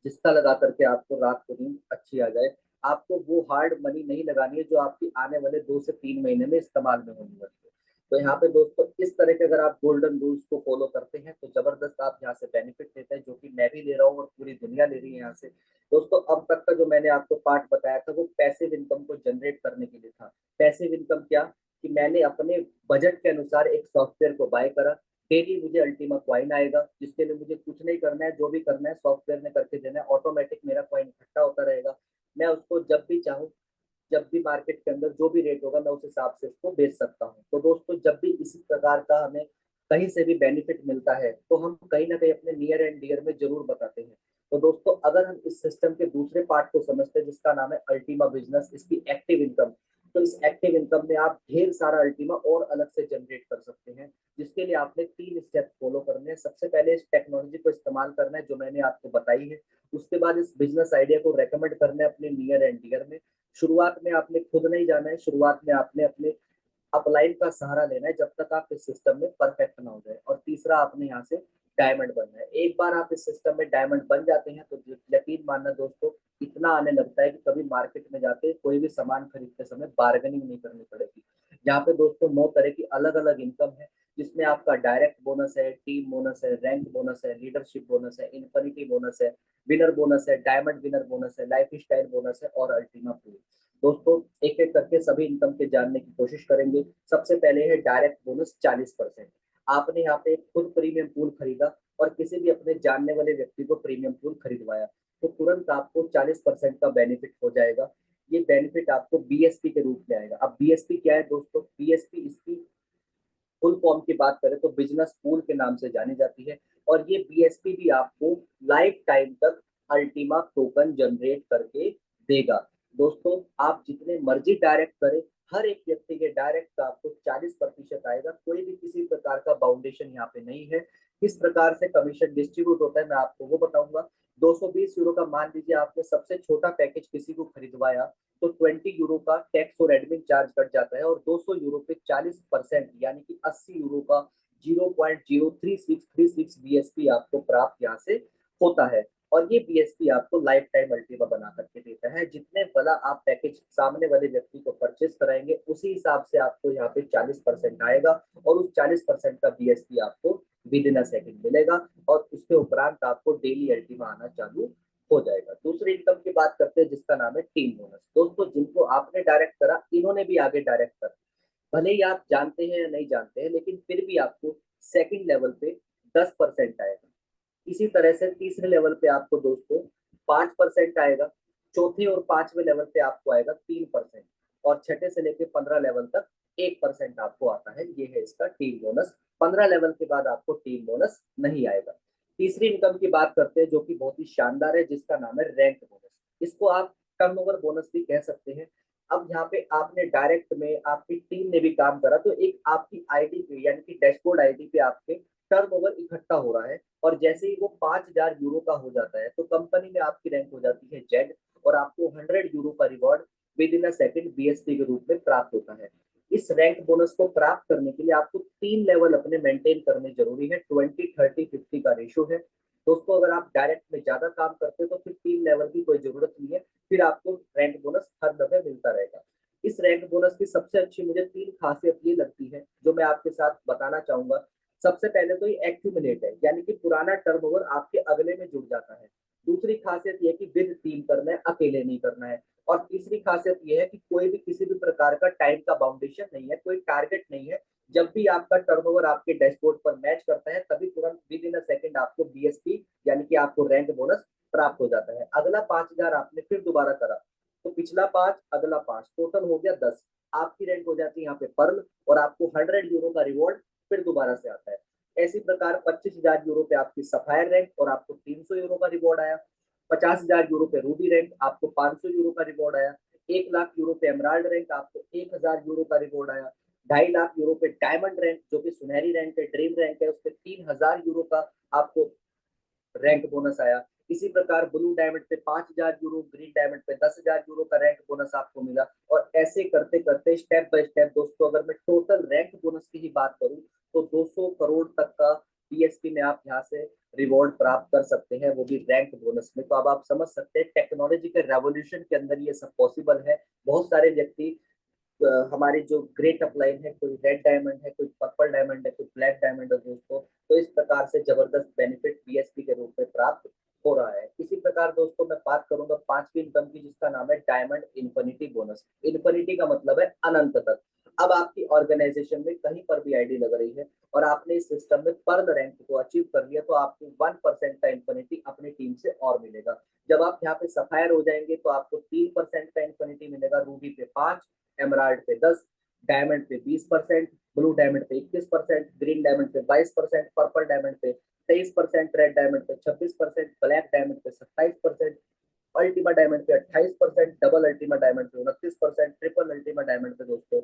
जिसका लगा करके आपको रात को नींद अच्छी आ जाए। आपको वो हार्ड मनी नहीं लगानी है जो आपकी आने वाले 2 से 3 महीने में इस्तेमाल में होने वाली है। तो यहाँ पे दोस्तों, इस तरह के अगर आप गोल्डन रूल्स को फॉलो करते हैं तो जबरदस्त आप यहाँ से बेनिफिट लेते हैं, जो कि मैं भी ले रहा हूँ और पूरी दुनिया ले रही है यहाँ से। दोस्तों, अब तक का जो मैंने आपको पार्ट बताया था वो पैसिव इनकम को जनरेट करने के लिए था। पैसिव इनकम क्या? कि मैंने अपने बजट के अनुसार एक सॉफ्टवेयर को बाय करा। डेली मुझे अल्टीमा क्वाइन आएगा, जिसके लिए मुझे कुछ नहीं करना है, जो भी करना है सॉफ्टवेयर ने करके देना है, ऑटोमेटिक मेरा क्वाइन इकट्ठा होता रहेगा। मैं उसको जब भी चाहूँ, जब भी मार्केट के अंदर जो भी रेट होगा, मैं उस हिसाब से उसको बेच सकता हूँ। तो दोस्तों, जब भी इसी प्रकार का हमें कहीं से भी बेनिफिट मिलता है तो हम कहीं ना कहीं अपने नियर एंड डियर में जरूर बताते हैं। तो दोस्तों, अगर हम इस सिस्टम के दूसरे पार्ट को समझते हैं जिसका नाम है अल्टीमा बिजनेस, इसकी एक्टिव इनकम, तो इस एक्टिव इनकम में आप ढेर सारा अल्टीमा और अलग से जनरेट कर सकते हैं, जिसके लिए आपने 3 स्टेप फॉलो करने हैं। सबसे पहले इस टेक्नोलॉजी को इस्तेमाल करना है जो मैंने आपको बताई है। उसके बाद इस बिजनेस आइडिया को रेकमेंड करना है अपने नियर एंड डियर में। शुरुआत में आपने खुद नहीं जाना है, शुरुआत में आपने अपने अपलाइन का सहारा लेना है जब तक आप इस सिस्टम में परफेक्ट ना हो जाए। और तीसरा, आपने यहाँ से डायमंड बनना है। एक बार आप इस सिस्टम में डायमंड बन जाते हैं तो यकीन मानना दोस्तों, इतना आने लगता है कि कभी मार्केट में जाके कोई भी सामान खरीदते समय बार्गेनिंग नहीं करनी पड़ेगी। यहाँ पे दोस्तों 9 तरह की अलग अलग इनकम है, जिसमें आपका डायरेक्ट बोनस है, टीम बोनस है, रैंक बोनस है, लीडरशिप बोनस है, इन्फिनिटी बोनस है, विनर बोनस है, डायमंड विनर बोनस है, लाइफ स्टाइल बोनस है और अल्टीमा पूल। दोस्तों, एक एक करके सभी इनकम के जानने की कोशिश करेंगे। सबसे पहले है डायरेक्ट बोनस 40%। आपने यहाँ पे खुद प्रीमियम पूल खरीदा और किसी भी अपने जानने वाले व्यक्ति को प्रीमियम पूल खरीदवाया, तो तुरंत आपको 40% का बेनिफिट हो जाएगा। ये बेनिफिट आपको बीएसपी के रूप में आएगा। अब बीएसपी क्या है दोस्तों? बीएसपी, इसकी फुल फॉर्म की बात करें तो बिजनेस पूल के नाम से जानी जाती है। और ये बीएसपी भी आपको लाइफ टाइम तक अल्टीमा टोकन जनरेट करके देगा। दोस्तों, आप जितने मर्जी डायरेक्ट करें, हर एक व्यक्ति के डायरेक्ट का आपको 40% आएगा। कोई भी किसी प्रकार का बाउंडेशन यहाँ पे नहीं है। किस प्रकार से कमीशन डिस्ट्रीब्यूट होता है मैं आपको वो बताऊंगा। 220 यूरो का मान लीजिए आपने सबसे छोटा पैकेज किसी को खरीदवाया तो 20 यूरो का टैक्स और एडमिन चार्ज कट जाता है और 200 यूरो पे 40% यानी कि 80 यूरो का 0.03636 बीएसपी आपको प्राप्त यहाँ से होता है। और ये बीएसपी आपको लाइफ टाइम अल्टीमा बना करके देता है। जितने वाला आप पैकेज सामने वाले व्यक्ति को परचेस कराएंगे उसी हिसाब से आपको यहाँ पे 40% आएगा और उस 40% का बीएसपी आपको विद इन अ सेकेंड मिलेगा और उसके उपरांत आपको डेली अल्टीमा आना चालू हो जाएगा। दूसरी इनकम की बात करते हैं जिसका नाम है टीम बोनस। दोस्तों जिनको आपने डायरेक्ट करा इन्होंने भी आगे डायरेक्ट करा, भले ही आप जानते हैं या नहीं जानते हैं लेकिन फिर भी आपको सेकंड लेवल पे 10% आएगा। इसी तरह से तीसरे लेवल पे आपको दोस्तों 5% आएगा, चौथे और पांचवें लेवल पे आपको आएगा 3% और छठे से लेकर 15 लेवल तक 1% आपको आता है। ये है इसका टीम बोनस। 15 लेवल के बाद आपको टीम बोनस नहीं आएगा। तीसरी इनकम की बात करते हैं जो कि बहुत ही शानदार है जिसका नाम है रैंक बोनस। इसको आप टर्नओवर बोनस भी कह सकते हैं। अब यहाँ पे आपने डायरेक्ट में आपकी टीम ने भी काम करा तो एक आपकी आईडी पे यानी कि डैशबोर्ड आईडी पे आपके टर्नओवर इकट्ठा हो रहा है और जैसे ही वो 5,000 यूरो का हो जाता है तो कंपनी में आपकी रैंक हो जाती है जेड और आपको 100 यूरो का reward with in a second BSP के रूप में प्राप्त होता है। इस रैंक बोनस को प्राप्त करने के लिए आपको 3 लेवल अपने मेंटेन करने जरूरी है। 20-30-50 का रेशो है दोस्तों। अगर आप डायरेक्ट में ज्यादा काम करते हैं तो फिर 3 लेवल की कोई जरूरत नहीं है, फिर आपको रैंक बोनस हर दफे मिलता रहेगा। इस रैंक बोनस की सबसे अच्छी मुझे 3 खासियत ये लगती है जो मैं आपके साथ बताना चाहूंगा। सबसे पहले तो ये एक्यूमुलेट है यानी कि पुराना टर्नओवर आपके अगले में जुड़ जाता है। दूसरी खासियत यह कि विद टीम करना है, अकेले नहीं करना है। और तीसरी खासियत यह है कि कोई भी किसी भी प्रकार का टाइम का बाउंडेशन नहीं है, कोई टारगेट नहीं है। जब भी आपका टर्नओवर आपके डैशबोर्ड पर मैच करता है तभी तुरंत विद इन अ सेकेंड आपको बीएसपी यानी कि आपको रैंक बोनस प्राप्त हो जाता है। अगला 5,000 आपने फिर दोबारा करा तो पिछला 5 अगला 5 टोटल हो गया 10। आपकी रैंक हो जाती है यहाँ पे पर्ल और आपको 100 यूरो का रिवॉर्ड फिर दोबारा से आता है। ऐसी प्रकार 25,000 यूरो पे आपकी सफायर रैंक और आपको 300 यूरो का रिवॉर्ड आया। 50,000 यूरो पे रूबी रैंक आपको 500 यूरो का रिवॉर्ड आया। 1 लाख यूरो पे एमराल्ड रैंक आपको 1,000 यूरो का रिवॉर्ड आया। 2.5 लाख यूरो पे डायमंड रैंक जो कि सुनहरी रैंक है, ड्रीम रैंक है, उस पर 3,000 यूरो का आपको रैंक बोनस आया। इसी प्रकार ब्लू डायमंड पे 5,000 यूरो, ग्रीन डायमंड पे 10,000 यूरो का रैंक बोनस आपको मिला। और ऐसे करते करते स्टेप बाय स्टेप दोस्तों अगर मैं टोटल रैंक बोनस की ही बात करूं तो 200 करोड़ तक का बीएसपी में आप यहाँ से रिवॉर्ड प्राप्त कर सकते हैं, वो भी रैंक बोनस में। तो अब आप समझ सकते हैं टेक्नोलॉजी के रेवोल्यूशन के अंदर ये सब पॉसिबल है। बहुत सारे व्यक्ति हमारी जो ग्रेट अपलाइन है, कोई रेड डायमंड है, कोई पर्पल डायमंड है, कोई ब्लैक डायमंड है दोस्तों, तो इस प्रकार से जबरदस्त बेनिफिट बीएसपी के रूप में प्राप्त हो रहा है। इसी प्रकार दोस्तों मैं बात करूंगा पांचवी इनकम की जिसका नाम है डायमंड इन्फिनिटी बोनस। इन्फिनिटी का मतलब है अनंत तक। अब आपकी ऑर्गेनाइजेशन में कहीं पर भी आईडी लग रही है और आपने इस सिस्टम में पर्ल रैंक को अचीव कर लिया तो आपको 1% का इन्फिनिटी अपनी टीम से और मिलेगा। जब आप यहाँ पे सफायर हो जाएंगे तो आपको 3% का इन्फिनिटी मिलेगा, रूबी पे 5, एमराल्ड पे 10, डायमंड पे 20%, ब्लू डायमंड पे 21%, ग्रीन डायमंड पे 22%, पर्पल डायमंड पे 23%, रेड डायमंड पे 26%, ब्लैक डायमंड पे 27%, अल्टीमा डायमंड पे 28%, डबल अल्टीमा डायमंड पे 29%, ट्रिपल अल्टीमा डायमंड पे दोस्तों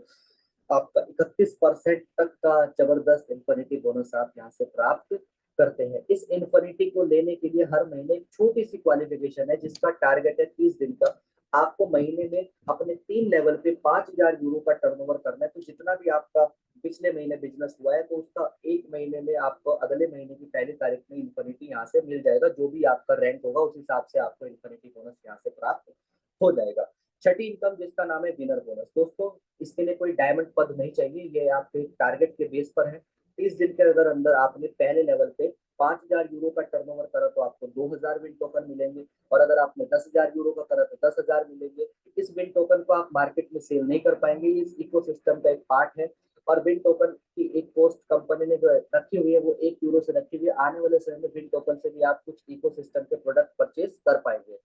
आपका 31% तक का जबरदस्त इन्फिनिटी बोनस आप यहाँ से प्राप्त करते हैं। इस इन्फिनिटी को लेने के लिए हर महीने एक छोटी सी क्वालिफिकेशन है जिसका टारगेट है 30 दिन का। आपको महीने में अपने 3 लेवल पे 5,000 यूरो का टर्नओवर करना है। तो जितना भी आपका पिछले महीने बिजनेस हुआ है तो उसका एक महीने में आपको अगले महीने की पहली तारीख में इन्फिनिटी यहाँ से मिल जाएगा। जो भी आपका रैंक होगा उस हिसाब से आपको इन्फिनिटी बोनस यहाँ से प्राप्त हो जाएगा। छठी इनकम जिसका नाम है विनर बोनस। दोस्तों इसके लिए कोई डायमंड पद नहीं चाहिए, ये आपके टारगेट के बेस पर है। 30 दिन के अगर अंदर आपने पहले लेवल पे 5,000 यूरो का टर्नओवर करा तो आपको 2,000 विन टोकन मिलेंगे और अगर आपने 10,000 यूरो का करा तो 10,000 मिलेंगे। इस विन टोकन को आप मार्केट में सेल नहीं कर पाएंगे, इस इकोसिस्टम का एक पार्ट है। और विन टोकन की एक पोस्ट कंपनी ने जो रखी हुई है वो 1 यूरो से रखी हुई है। आने वाले समय में विन टोकन से भी आप कुछ इकोसिस्टम के प्रोडक्ट परचेज कर पाएंगे।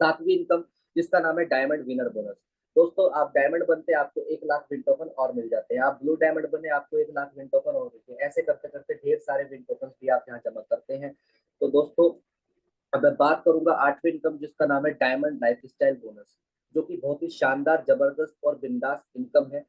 सातवीं इनकम जिसका नाम है डायमंड विनर बोनस। दोस्तों आप डायमंड बनते आपको 1 लाख विन टोकन और मिल जाते हैं। आप ब्लू डायमंड बने आपको 1 लाख विन टोकन और मिलते हैं। ऐसे करते करते ढेर सारे विन टोकन भी आप यहाँ जमा करते हैं। तो दोस्तों अब मैं बात करूंगा आठवीं इनकम जिसका नाम है डायमंड लाइफस्टाइल बोनस, जो कि बहुत ही शानदार, जबरदस्त और बिंदास इनकम है।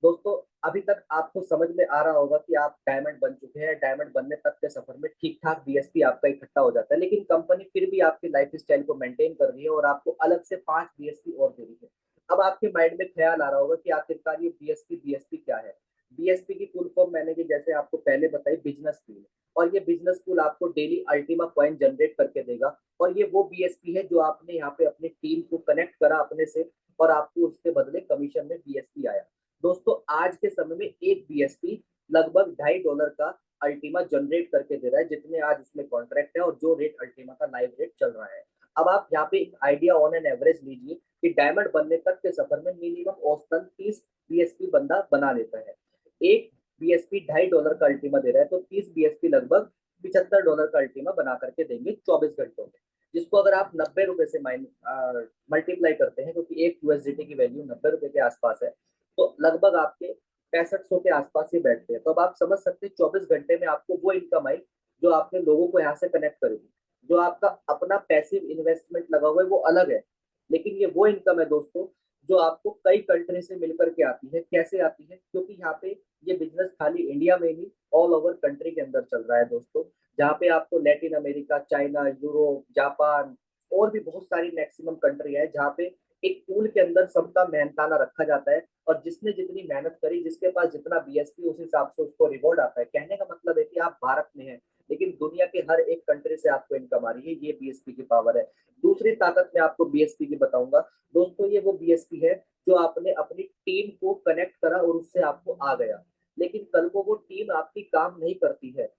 दोस्तों अभी तक आपको समझ में आ रहा होगा कि आप डायमंड बन चुके हैं, डायमंड बनने तक के सफर में ठीक ठाक बीएसपी आपका इकट्ठा हो जाता है, लेकिन कंपनी फिर भी आपकी लाइफ स्टाइल को मेंटेन कर रही है और आपको अलग से 5 बीएसपी और दे रही है। अब आपके माइंड में ख्याल आ रहा होगा कि आखिरकार ये बीएसपी बीएसपी क्या है। बीएसपी की फुल फॉर्म मैंने भी जैसे आपको पहले बताई, बिजनेस पूल। और ये बिजनेस पूल आपको डेली अल्टीमा कॉइन जनरेट करके देगा। और ये वो बीएसपी है जो आपने यहाँ पे अपनी टीम को कनेक्ट करा अपने से, और आपको उसके बदले कमीशन में बीएसपी आया। दोस्तों आज के समय में एक बीएसपी लगभग $2.5 का अल्टीमा जनरेट करके दे रहा है, जितने आज उसमें कॉन्ट्रैक्ट है और जो रेट अल्टीमा का लाइव रेट चल रहा है। अब आप यहाँ पे एक आइडिया ऑन एन एवरेज लीजिए कि डायमंड बनने तक के सफर में मिनिमम औसतन 30 बीएसपी बंदा बना लेता है। एक बीएसपी $2.5 का अल्टीमा दे रहा है, तो 30 बीएसपी लगभग $75 का अल्टीमा बना करके देंगे 24 घंटों में, जिसको अगर आप ₹90 से मल्टीप्लाई करते हैं, क्योंकि एक यूएसडीटी की वैल्यू ₹90 के आसपास है, तो लगभग आपके 6500 के आसपास ही बैठते हैं। तो अब आप समझ सकते हैं 24 घंटे में आपको वो इनकम आई जो आपने लोगों को यहाँ से कनेक्ट करेगी। जो आपका अपना पैसिव इन्वेस्टमेंट लगा हुआ है वो अलग है, लेकिन ये वो इनकम है दोस्तों जो आपको कई कंट्री से मिलकर के आती है। कैसे आती है? क्योंकि यहाँ पे ये बिजनेस खाली इंडिया में ही ऑल ओवर कंट्री के अंदर चल रहा है दोस्तों, जहाँ पे आपको Latin America, China, Europe, Japan और भी बहुत सारी मैक्सिमम कंट्री है जहाँ पे एक पूल के अंदर सबका मेहनताना रखा जाता है, और जिसने जितनी मेहनत करी, जिसके पास जितना बीएसपी, उस हिसाब से उसको रिवॉर्ड आता है। कहने का मतलब है कि आप भारत में हैं, लेकिन दुनिया के हर एक कंट्री से आपको इनकम आ रही है। ये बीएसपी की पावर है। दूसरी ताकत मैं आपको बीएसपी की बताऊंगा दोस्तों। ये वो बीएसपी है जो आपने अपनी टीम को कनेक्ट करा और उससे आपको आ गया, लेकिन कल को वो टीम आपकी काम नहीं करती है,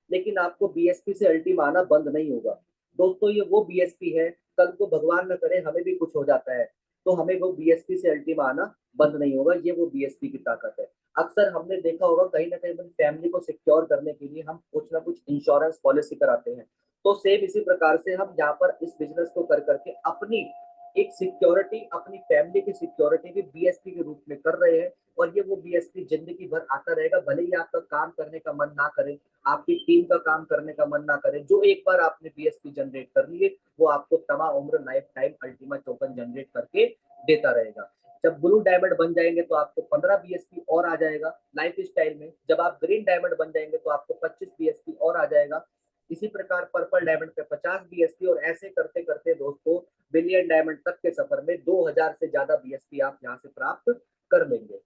लेकिन आपको बीएसपी से अल्टीमा आना बंद नहीं होगा। दोस्तों ये वो बीएसपी है, कल को भगवान न करे हमें भी कुछ हो जाता है तो हमें वो बीएसपी से अल्टीमा आना बंद नहीं होगा। ये वो बीएसपी की ताकत है। अक्सर हमने देखा होगा कहीं ना कहीं अपनी फैमिली को सिक्योर करने के लिए हम कुछ ना कुछ इंश्योरेंस पॉलिसी कराते हैं। तो सेम इसी प्रकार से हम यहाँ पर इस बिजनेस को कर करके अपनी एक सिक्योरिटी, अपनी फैमिली की सिक्योरिटी भी बीएसपी के रूप में कर रहे हैं। और ये वो बीएसपी जिंदगी भर आता रहेगा, भले ही आपका काम करने का मन ना करे, आपकी टीम का काम करने का मन ना करे। जो एक बार आपने बीएसपी जनरेट कर लिए, वो आपको तमा उम्र life time Ultima token generate करके देता रहेगा। जब ब्लू डायमंड बन जाएंगे तो आपको 15 बीएसपी और आ जाएगा लाइफ स्टाइल में। जब आप ग्रीन डायमंड बन जाएंगे तो आपको 25 बीएसपी और आ जाएगा। इसी प्रकार पर्पल डायमंड पे 50 बीएसपी, और ऐसे करते करते दोस्तों बिलियन डायमंड तक के सफर में 2000 से ज्यादा बीएसपी आप यहाँ से प्राप्त कर लेंगे।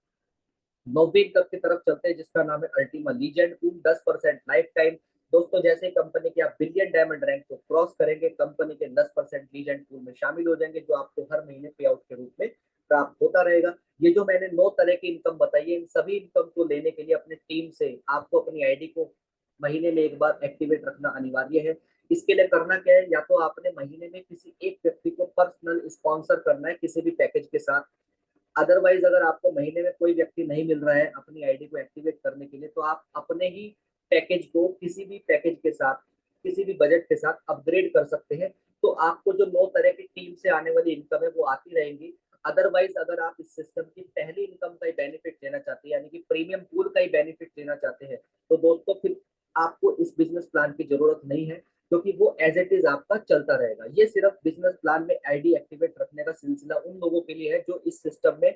9वीं तक की तरफ चलते हैं जिसका नाम है Ultima legend pool, 10% life time. दोस्तों जैसे कंपनी के आप बिलियन डायमंड रैंक को क्रॉस करेंगे, कंपनी के 10% लीजेंड पूल में शामिल हो जाएंगे, जो आपको हर महीने पे आउट के रूप में प्राप्त होता रहेगा। ये जो मैंने 9 तरह की इनकम बताई है, इन सभी इनकम को लेने के लिए अपने टीम से आपको अपनी आईडी को महीने में एक बार एक्टिवेट रखना अनिवार्य है। इसके लिए करना क्या है, या तो आपने महीने में किसी एक व्यक्ति को पर्सनल स्पॉन्सर करना है किसी भी पैकेज के साथ। अदरवाइज अगर आपको महीने में कोई व्यक्ति नहीं मिल रहा है अपनी आईडी को एक्टिवेट करने के लिए, तो आप अपने ही पैकेज को किसी भी पैकेज के साथ, किसी भी बजट के साथ अपग्रेड कर सकते हैं। तो आपको जो 9 तरह की टीम से आने वाली इनकम है वो आती रहेंगी। अदरवाइज अगर आप इस सिस्टम की पहली इनकम का ही बेनिफिट लेना चाहते हैं, यानी कि प्रीमियम पूल का ही बेनिफिट लेना चाहते हैं, तो दोस्तों फिर आपको इस बिजनेस प्लान की जरूरत नहीं है, क्योंकि वो एज इट इज आपका चलता रहेगा। ये सिर्फ बिजनेस प्लान में आईडी एक्टिवेट रखने का सिलसिला उन लोगों के लिए है जो इस सिस्टम में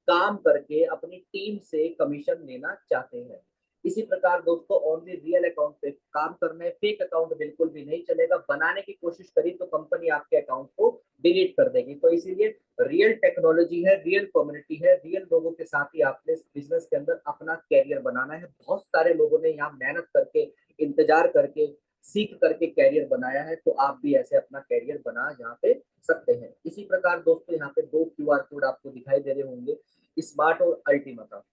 काम करके अपनी टीम से कमीशन लेना चाहते हैं। इसी प्रकार दोस्तों ओनली रियल अकाउंट पे काम करना है, फेक अकाउंट बिल्कुल भी नहीं चलेगा। बनाने की कोशिश करी तो कंपनी आपके अकाउंट को डिलीट कर देगी। तो इसीलिए रियल टेक्नोलॉजी है, रियल कम्युनिटी है, रियल लोगों के साथ ही आपने इस बिजनेस के अंदर अपना कैरियर बनाना है। बहुत सारे लोगों ने यहाँ मेहनत करके, इंतजार करके, सीख करके कैरियर बनाया है, तो आप भी ऐसे अपना कैरियर बना यहाँ पे सकते हैं। इसी प्रकार दोस्तों यहाँ पे 2 क्यूआर कोड आपको दिखाई दे रहे होंगे, स्मार्ट और अल्टीमा का।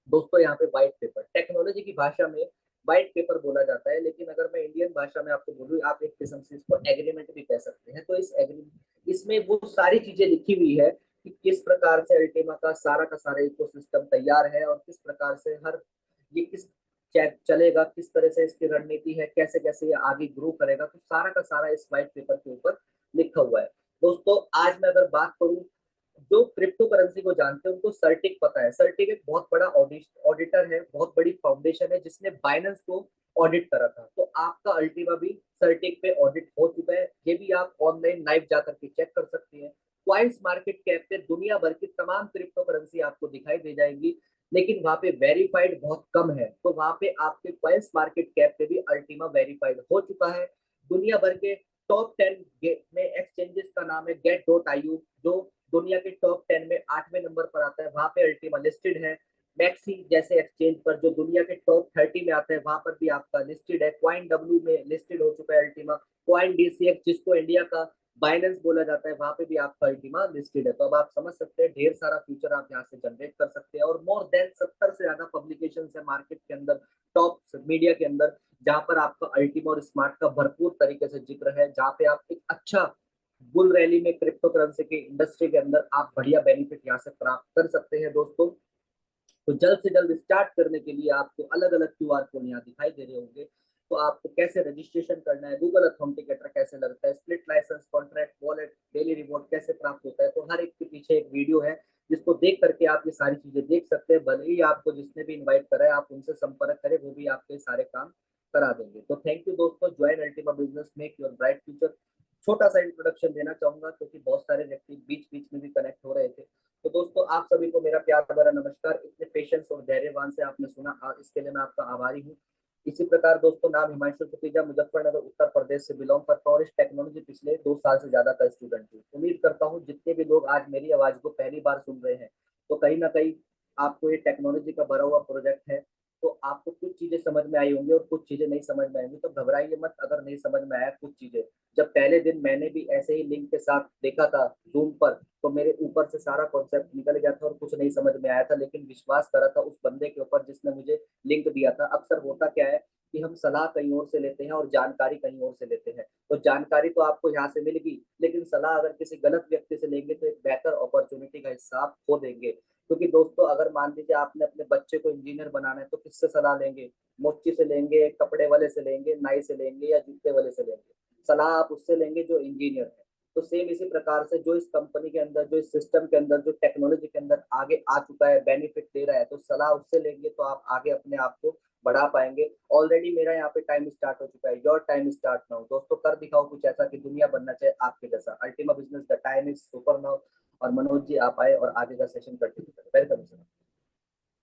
दोस्तों यहाँ पे व्हाइट पेपर, टेक्नोलॉजी की भाषा में व्हाइट पेपर बोला जाता है, लेकिन अगर मैं इंडियन भाषा में आपको बोलूँ, आप एक किस्म से इसको एग्रीमेंट भी कह सकते हैं। तो इस एग्रीमेंट, इसमें वो सारी चीजें लिखी हुई है कि किस प्रकार से अल्टीमा का सारा इकोसिस्टम तैयार है, और किस प्रकार से हर ये किस चलेगा, किस तरह से इसकी रणनीति है, कैसे कैसे ये आगे ग्रो करेगा। तो सारा का सारा इस व्हाइट पेपर के ऊपर लिखा हुआ है। दोस्तों आज मैं अगर बात करूं, जो क्रिप्टो करेंसी को जानते हैं उनको सर्टिक पता है। सर्टिक एक बहुत बड़ा ऑडिटर है, बहुत बड़ी फाउंडेशन है जिसने बाइनेंस को ऑडिट करा था। तो आपका अल्टीमा भी सर्टिक पे ऑडिट हो चुका है। ये भी आप ऑनलाइन लाइव जाकर के चेक कर सकते हैं। क्वाइंस मार्केट कैप पे दुनिया भर की तमाम क्रिप्टो करेंसी आपको दिखाई दे जाएंगी। लेकिन वहां पे वेरीफाइड बहुत कम है। तो वहां पे आपके कॉइंस मार्केट कैप पे भी अल्टीमा वेरीफाइड हो चुका है। दुनिया भर के टॉप 10 में एक्सचेंजेस का नाम है गेट.आईयू, जो दुनिया के टॉप 10 में 8वें नंबर पर आता है, वहां पे अल्टीमा लिस्टेड है। मैक्सी जैसे एक्सचेंज पर जो दुनिया के टॉप 30 में आता है, वहां पर भी आपका लिस्टेड है। क्वाइन डब्ल्यू में लिस्टेड हो चुका है अल्टीमा। क्वाइन डीसीएक्स, जिसको इंडिया का बाइनेंस बोला जाता है, वहां पे भी आपका अल्टीमा लिस्टेड है। तो अब आप समझ सकते हैं ढेर सारा फ्यूचर आप यहाँ से जनरेट कर सकते हैं। और मोर देन 70 से ज्यादा पब्लिकेशन है मार्केट के अंदर, टॉप मीडिया के अंदर, जहां पर आपका अल्टीमा और स्मार्ट का भरपूर तरीके से जिक्र है, जहां पे आप एक अच्छा बुल रैली में क्रिप्टो करेंसी की इंडस्ट्री के अंदर आप बढ़िया बेनिफिट यहाँ से प्राप्त कर सकते हैं दोस्तों। तो जल्द से जल्द स्टार्ट करने के लिए आपको अलग अलग क्यूआर कोड यहाँ दिखाई दे रहे होंगे। तो आपको कैसे रजिस्ट्रेशन करना है, गूगल अथेंटिकेटर कैसे लगता है, split licence, contract, wallet, daily reward कैसे प्राप्त होता है, तो हर एक के पीछे एक वीडियो है जिसको देख करके आप ये सारी चीजें देख सकते हैं। भले ही आपको जिसने भी इन्वाइट करा है आप उनसे संपर्क करें, वो भी आपके सारे काम करा देंगे। तो थैंक यू दोस्तों, join Ultima business, make your bright future. छोटा सा इंट्रोडक्शन देना चाहूंगा क्योंकि बहुत सारे व्यक्ति बीच बीच में भी कनेक्ट हो रहे थे। तो दोस्तों आप सभी को मेरा प्यार भरा नमस्कार। इतने पेशेंस और धैर्यवान से आपने सुना, और इसके लिए मैं आपका आभारी हूँ। इसी प्रकार दोस्तों, नाम हिमांशु सुखीजा, मुजफ्फरनगर उत्तर प्रदेश से बिलोंग करता हूँ और इस टेक्नोलॉजी पिछले 2 साल से ज्यादा का स्टूडेंट हूँ। उम्मीद करता हूँ जितने भी लोग आज मेरी आवाज को पहली बार सुन रहे हैं, तो कहीं ना कहीं आपको ये टेक्नोलॉजी का भरा हुआ प्रोजेक्ट है। तो आपको कुछ चीजें समझ में आई होंगी और कुछ चीजें नहीं समझ में आएंगी, तो घबराइए मत अगर नहीं समझ में आया कुछ चीजें। जब पहले दिन मैंने भी ऐसे ही लिंक के साथ देखा था जूम पर, तो मेरे ऊपर से सारा कॉन्सेप्ट निकल गया था और कुछ नहीं समझ में आया था, लेकिन विश्वास करा था उस बंदे के ऊपर जिसने मुझे लिंक दिया था। अक्सर होता क्या है कि हम सलाह कहीं और से लेते हैं और जानकारी कहीं और से लेते हैं। तो जानकारी तो आपको यहाँ से मिलेगी, लेकिन सलाह अगर किसी गलत व्यक्ति से लेंगे तो एक बेहतर अपॉर्चुनिटी का हिस्सा आप खो देंगे। क्योंकि दोस्तों अगर मान लीजिए आपने अपने बच्चे को इंजीनियर बनाना है, तो किससे सलाह लेंगे? मोची से लेंगे, कपड़े वाले से लेंगे, नाई से लेंगे, या जूते वाले से लेंगे? सलाह आप उससे लेंगे जो इंजीनियर है। तो सेम इसी प्रकार से जो इस कंपनी के अंदर, जो इस सिस्टम के अंदर, जो टेक्नोलॉजी के अंदर आगे आ चुका है, बेनिफिट दे रहा है, तो सलाह उससे लेंगे तो आप आगे अपने आप को बढ़ा पाएंगे। ऑलरेडी मेरा यहाँ पे टाइम स्टार्ट हो चुका है, योर टाइम स्टार्ट नाउ। दोस्तों कर दिखाओ कुछ ऐसा कि दुनिया बनना चाहिए आपके जैसा। Ultima business, the time is super now. और मनोज जी आप आए और आगे का सेशन कंटिन्यू करें। Welcome sir.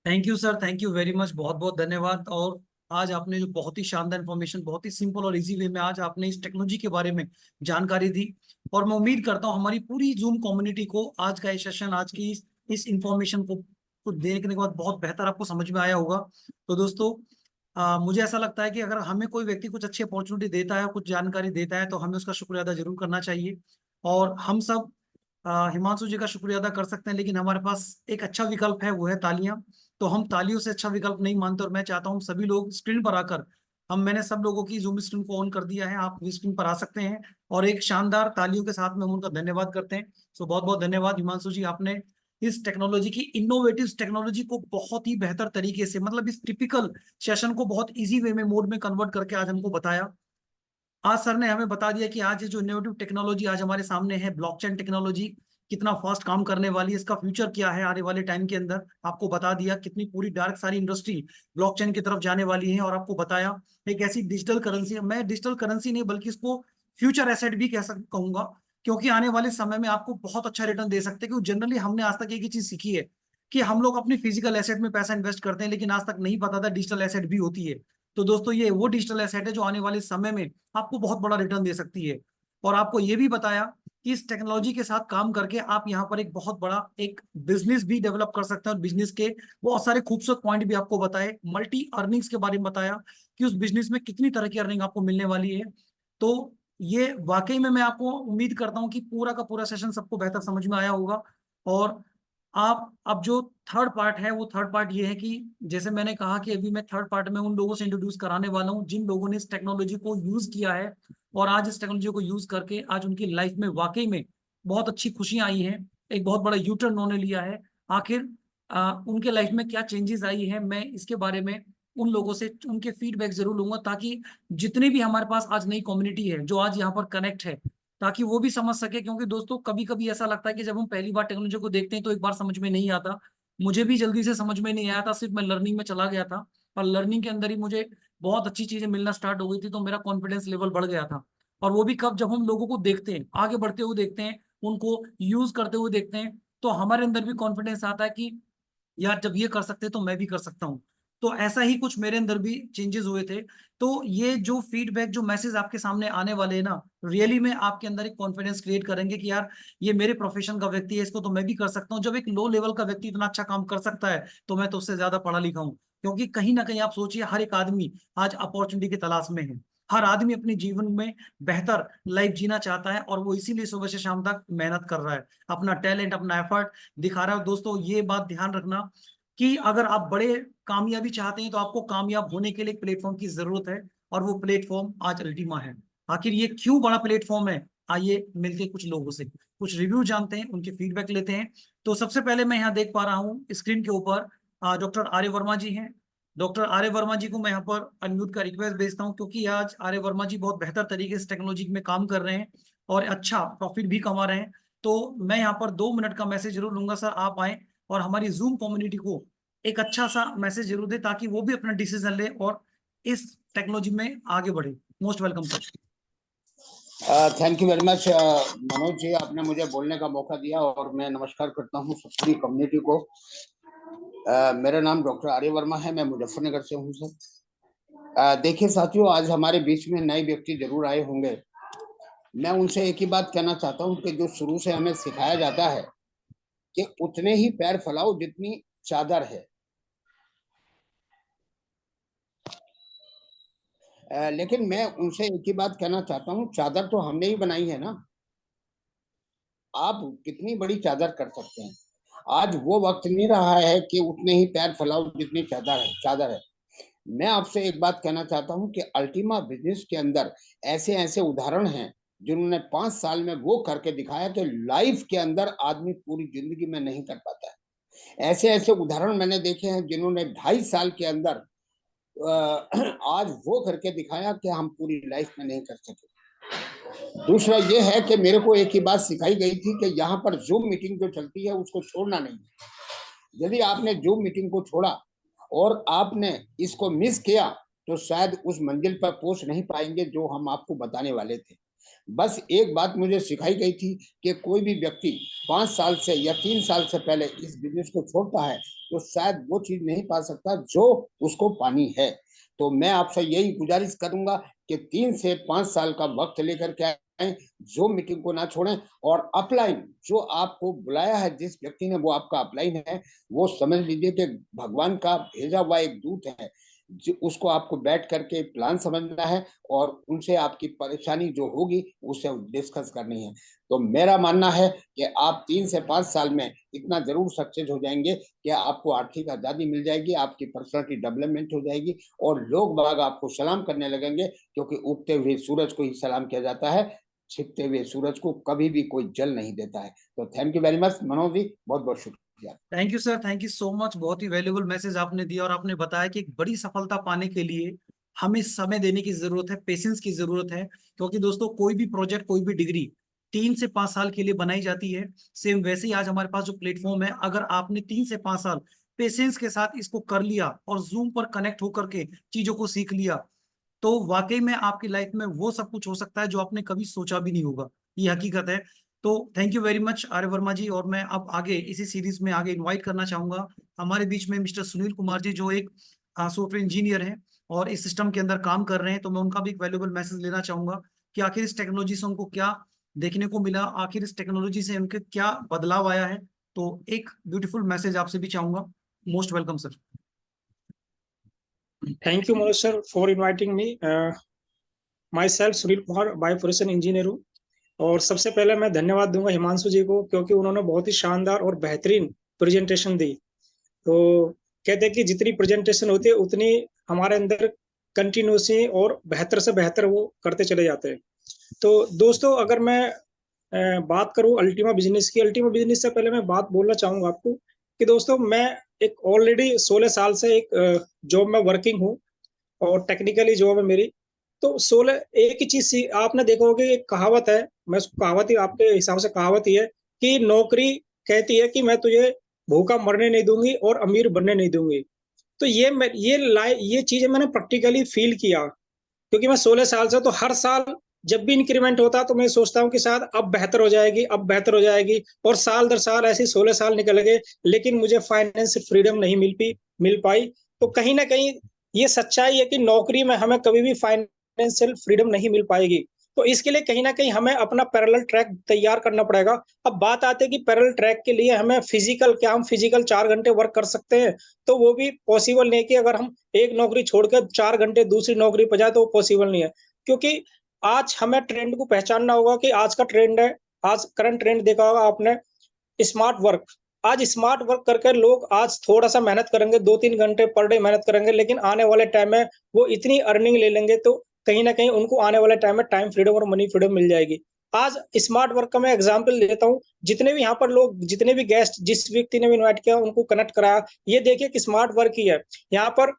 Thank you sir, thank you very much, बहुत बहुत धन्यवाद। और आज आपने जो बहुत ही शानदार इन्फॉर्मेशन, बहुत ही सिंपल और इजी वे में आज आपने इस टेक्नोलॉजी के बारे में जानकारी दी। और मैं उम्मीद करता हूँ हमारी पूरी जूम कम्युनिटी को आज का ये सेशन, आज की इस इंफॉर्मेशन को देखने के बाद बहुत बेहतर आपको समझ में आया होगा। तो दोस्तों मुझे ऐसा लगता है कि अगर हमें कोई व्यक्ति कुछ अच्छी अपॉर्चुनिटी देता है, कुछ जानकारी देता है, तो हमें उसका शुक्रिया अदा जरूर करना चाहिए। और हम सब हिमांशु जी का शुक्रिया अदा कर सकते हैं, लेकिन हमारे पास एक अच्छा विकल्प है, वो है तालियां। तो हम तालियों से अच्छा विकल्प नहीं मानते, और मैं चाहता हूँ सभी लोग स्क्रीन पर आकर, मैंने सब लोगों की जूम स्क्रीन को ऑन कर दिया है, आप भी स्क्रीन पर आ सकते हैं और एक शानदार तालियों के साथ में हम उनका धन्यवाद करते हैं। सो बहुत बहुत धन्यवाद हिमांशु जी, आपने इस टेक्नोलॉजी की, इनोवेटिव टेक्नोलॉजी को बहुत ही बेहतर तरीके से, मतलब इस टिपिकल सेशन को बहुत इजी वे में, मोड में कन्वर्ट करके आज हमको बताया। आज सर ने हमें बता दिया कि आज ये जो इनोवेटिव टेक्नोलॉजी आज हमारे सामने है, ब्लॉकचेन टेक्नोलॉजी, कितना फास्ट काम करने वाली है, इसका फ्यूचर क्या है आने वाले टाइम के अंदर, आपको बता दिया कितनी पूरी डार्क सारी इंडस्ट्री ब्लॉकचेन की तरफ जाने वाली है। और आपको बताया एक ऐसी डिजिटल करेंसी, मैं डिजिटल करेंसी नहीं बल्कि इसको फ्यूचर एसेट भी कह सक कहूंगा, क्योंकि आने वाले समय में आपको बहुत अच्छा रिटर्न दे सकते हैं। क्योंकि जनरली हमने आज तक एक ही चीज सीखी है कि हम लोग अपनी फिजिकल एसेट में पैसा इन्वेस्ट करते हैं, लेकिन आज तक नहीं पता था डिजिटल एसेट भी होती है। तो दोस्तों ये वो डिजिटल एसेट है जो आने वाले समय में आपको बहुत बड़ा रिटर्न दे सकती है। और आपको ये भी बताया कि इस टेक्नोलॉजी के साथ काम करके आप यहाँ पर एक बहुत बड़ा एक बिजनेस भी डेवलप कर सकते हैं, और बिजनेस के बहुत सारे खूबसूरत पॉइंट भी आपको बताए, मल्टी अर्निंग्स के बारे में बताया कि उस बिजनेस में कितनी तरह की अर्निंग आपको मिलने वाली है। तो ये वाकई में, मैं आपको उम्मीद करता हूँ कि पूरा का पूरा सेशन सबको बेहतर समझ में आया होगा। और आप अब जो थर्ड पार्ट है, वो थर्ड पार्ट ये है कि जैसे मैंने कहा कि अभी मैं थर्ड पार्ट में उन लोगों से इंट्रोड्यूस कराने वाला हूँ जिन लोगों ने इस टेक्नोलॉजी को यूज किया है, और आज इस टेक्नोलॉजी को यूज करके आज उनकी लाइफ में वाकई में बहुत अच्छी खुशियां आई हैं, एक बहुत बड़ा यू टर्न उन्होंने लिया है। आखिर उनके लाइफ में क्या चेंजेस आई है, मैं इसके बारे में उन लोगों से उनके फीडबैक जरूर लूंगा, ताकि जितने भी हमारे पास आज नई कम्युनिटी है जो आज यहाँ पर कनेक्ट है, ताकि वो भी समझ सके। क्योंकि दोस्तों कभी कभी ऐसा लगता है कि जब हम पहली बार टेक्नोलॉजी को देखते हैं तो एक बार समझ में नहीं आता। मुझे भी जल्दी से समझ में नहीं आया था, सिर्फ मैं लर्निंग में चला गया था, और लर्निंग के अंदर ही मुझे बहुत अच्छी चीजें मिलना स्टार्ट हो गई थी, तो मेरा कॉन्फिडेंस लेवल बढ़ गया था। और वो भी कब, जब हम लोगों को देखते हैं आगे बढ़ते हुए देखते हैं, उनको यूज करते हुए देखते हैं, तो हमारे अंदर भी कॉन्फिडेंस आता है कि यार जब ये कर सकते हैं तो मैं भी कर सकता हूँ। तो ऐसा ही कुछ मेरे अंदर भी चेंजेस हुए थे। तो ये जो फीडबैक, जो मैसेज आपके सामने आने वाले हैं ना, रियली में आपके अंदर एक कॉन्फिडेंस क्रिएट करेंगे कि यार ये मेरे प्रोफेशन का व्यक्ति है, इसको तो मैं भी कर सकता हूँ। जब एक लो लेवल का व्यक्ति इतना अच्छा काम कर सकता है तो मैं तो उससे ज्यादा पढ़ा लिखा हूँ। क्योंकि कहीं ना कहीं आप सोचिए, हर एक आदमी आज अपॉर्चुनिटी की तलाश में है। हर आदमी अपने जीवन में बेहतर लाइफ जीना चाहता है और वो इसीलिए सुबह से शाम तक मेहनत कर रहा है, अपना टैलेंट, अपना एफर्ट दिखा रहा है। दोस्तों ये बात ध्यान रखना कि अगर आप बड़े कामयाबी चाहते हैं तो आपको कामयाब होने के लिए एक प्लेटफॉर्म की जरूरत है, और वो प्लेटफॉर्म आज अल्टीमा है। आखिर ये क्यों बड़ा प्लेटफॉर्म है, आइए मिलके कुछ लोगों से कुछ रिव्यू जानते हैं, उनके फीडबैक लेते हैं। तो सबसे पहले मैं यहाँ देख पा रहा हूँ स्क्रीन के ऊपर डॉक्टर आर्य वर्मा जी हैं। डॉक्टर आर्य वर्मा जी को मैं यहाँ पर अनम्यूट का रिक्वेस्ट भेजता हूँ, क्योंकि आज आर्य वर्मा जी बहुत बेहतर तरीके से टेक्नोलॉजी में काम कर रहे हैं और अच्छा प्रॉफिट भी कमा रहे हैं। तो मैं यहाँ पर 2 मिनट का मैसेज जरूर लूंगा सर, आप आए और हमारी जूम कम्युनिटी को एक अच्छा सा मैसेज जरूर दे, ताकि वो भी अपना डिसीजन ले और इस टेक्नोलॉजी में आगे बढ़े। Most welcome sir. Thank you very much Manoj ji, आपने मुझे बोलने का मौका दिया और मैं नमस्कार करता हूँ पूरी कम्युनिटी को। मेरा नाम डॉक्टर आर्य वर्मा है, मैं मुजफ्फरनगर से हूँ सर। देखिए साथियों, आज हमारे बीच में नए व्यक्ति जरूर आए होंगे। मैं उनसे एक ही बात कहना चाहता हूँ कि जो शुरू से हमें सिखाया जाता है कि उतने ही पैर फैलाओ जितनी चादर है, लेकिन मैं उनसे एक ही बात कहना चाहता हूँ, चादर तो हमने ही बनाई है ना, आप कितनी बड़ी चादर कर सकते हैं। आज वो वक्त नहीं रहा है कि उतने ही पैर फैलाओ जितनी चादर है। मैं आपसे एक बात कहना चाहता हूं कि अल्टीमा बिजनेस के अंदर ऐसे ऐसे उदाहरण हैं जिन्होंने 5 साल में वो करके दिखाया कि लाइफ के अंदर आदमी पूरी जिंदगी में नहीं कर पाता है। ऐसे ऐसे उदाहरण मैंने देखे हैं जिन्होंने 2.5 साल के अंदर आज वो करके दिखाया कि हम पूरी लाइफ में नहीं कर सके। दूसरा ये है कि मेरे को एक ही बात सिखाई गई थी कि यहाँ पर जूम मीटिंग जो चलती है उसको छोड़ना नहीं है। यदि आपने जूम मीटिंग को छोड़ा और आपने इसको मिस किया तो शायद उस मंजिल पर पहुंच नहीं पाएंगे जो हम आपको बताने वाले थे। बस एक बात मुझे सिखाई गई थी कि कोई भी व्यक्ति 5 साल से या 3 साल से पहले इस बिजनेस को छोड़ता है तो शायद वो चीज नहीं पा सकता जो उसको पानी है। तो मैं आपसे यही गुजारिश करूंगा कि 3 से 5 साल का वक्त लेकर के आए, जो मीटिंग को ना छोड़ें, और अपलाइन जो आपको बुलाया है, जिस व्यक्ति ने, वो आपका अपलाइन है, वो समझ लीजिए कि भगवान का भेजा हुआ एक दूत है। उसको आपको बैठ करके प्लान समझना है और उनसे आपकी परेशानी जो होगी उससे डिस्कस करनी है। तो मेरा मानना है कि आप 3 से 5 साल में इतना जरूर सक्सेस हो जाएंगे कि आपको आर्थिक आजादी मिल जाएगी, आपकी पर्सनालिटी डेवलपमेंट हो जाएगी और लोग बाग आपको सलाम करने लगेंगे, क्योंकि उगते हुए सूरज को ही सलाम किया जाता है, छिपते हुए सूरज को कभी भी कोई जल नहीं देता है। तो thank you very much Manoj ji, बहुत बहुत शुक्रिया। Thank you sir, thank you so much. बहुत ही वैल्यूबल मैसेज आपने दिया और आपने बताया कि एक बड़ी सफलता पाने के लिए हमें समय देने की जरूरत है, पेशेंस की जरूरत है। क्योंकि दोस्तों कोई भी प्रोजेक्ट, कोई भी डिग्री 3 से 5 साल के लिए बनाई जाती है। सेम वैसे ही आज हमारे पास जो प्लेटफॉर्म है, अगर आपने 3 से 5 साल पेशेंस के साथ इसको कर लिया और जूम पर कनेक्ट होकर के चीजों को सीख लिया, तो वाकई में आपकी लाइफ में वो सब कुछ हो सकता है जो आपने कभी सोचा भी नहीं होगा। ये हकीकत है। तो थैंक यू वेरी मच आर्य वर्मा जी। और मैं अब आगे इसी सीरीज में आगे इनवाइट करना चाहूंगा हमारे बीच में मिस्टर सुनील कुमार जी, जो एक सॉफ्टवेयर इंजीनियर हैं और इस सिस्टम के अंदर काम कर रहे हैं। तो मैं उनका भी एक वैल्यूबल मैसेज लेना चाहूंगा कि आखिर इस टेक्नोलॉजी से उनको क्या देखने को मिला, आखिर इस टेक्नोलॉजी से उनके क्या बदलाव आया है। तो एक ब्यूटीफुल मैसेज आपसे भी चाहूंगा। Most welcome sir. Thank you, Manoj sir, for inviting me. Myself Sunil Kumar by profession engineer हूँ। और सबसे पहले मैं धन्यवाद दूंगा हिमांशु जी को, क्योंकि उन्होंने बहुत ही शानदार और बेहतरीन प्रेजेंटेशन दी। तो कहते हैं कि जितनी प्रेजेंटेशन होती है उतनी हमारे अंदर कंटिन्यूसी और बेहतर से बेहतर वो करते चले जाते हैं। तो दोस्तों, अगर मैं बात करूं अल्टीमा बिजनेस की, अल्टीमा बिजनेस से पहले मैं बात बोलना चाहूंगा आपको कि दोस्तों मैं एक ऑलरेडी 16 साल से एक जॉब में वर्किंग हूँ और टेक्निकली जॉब है मेरी। तो 16 एक ही चीज आपने देखा होगा, एक कहावत है, मैं कहावत ही आपके हिसाब से कहावत ही है कि नौकरी कहती है कि मैं तुझे भूखा मरने नहीं दूंगी और अमीर बनने नहीं दूंगी। तो ये चीजें मैंने प्रैक्टिकली फील किया, क्योंकि मैं 16 साल से तो हर साल जब भी इंक्रीमेंट होता तो मैं सोचता हूँ कि शायद अब बेहतर हो जाएगी, अब बेहतर हो जाएगी, और साल दर साल ऐसे 16 साल निकल गए, लेकिन मुझे फाइनेंशियल फ्रीडम नहीं मिल पाई। तो कहीं ना कहीं ये सच्चाई है कि नौकरी में हमें कभी भी फाइनेंशियल फ्रीडम नहीं मिल पाएगी। तो इसके लिए कहीं ना कहीं हमें अपना पैरेलल ट्रैक तैयार करना पड़ेगा। अब बात आती है कि पैरेलल ट्रैक के लिए हमें हम फिजिकल 4 घंटे वर्क कर सकते हैं? तो वो भी पॉसिबल नहीं कि अगर हम एक नौकरी छोड़कर 4 घंटे दूसरी नौकरी पर जाए, तो वो पॉसिबल नहीं है। क्योंकि आज हमें ट्रेंड को पहचानना होगा कि आज का ट्रेंड है, आज करंट ट्रेंड देखा होगा आपने, स्मार्ट वर्क। आज स्मार्ट वर्क करके लोग आज थोड़ा-सा मेहनत करेंगे, 2-3 घंटे पर डे मेहनत करेंगे, लेकिन आने वाले टाइम में वो इतनी अर्निंग ले लेंगे, तो कहीं न कहीं उनको आने वाले टाइम में टाइम फ्रीडम और मनी फ्रीडम मिल जाएगी। आज स्मार्ट वर्क का मैं एग्ज़ाम्पल देता हूँ, जितने भी यहाँ पर लोग, जितने भी गेस्ट जिस व्यक्ति ने भी इनवाइट किया, उनको कनेक्ट कराया, ये देखिए कि स्मार्ट वर्क ही है। यहाँ पर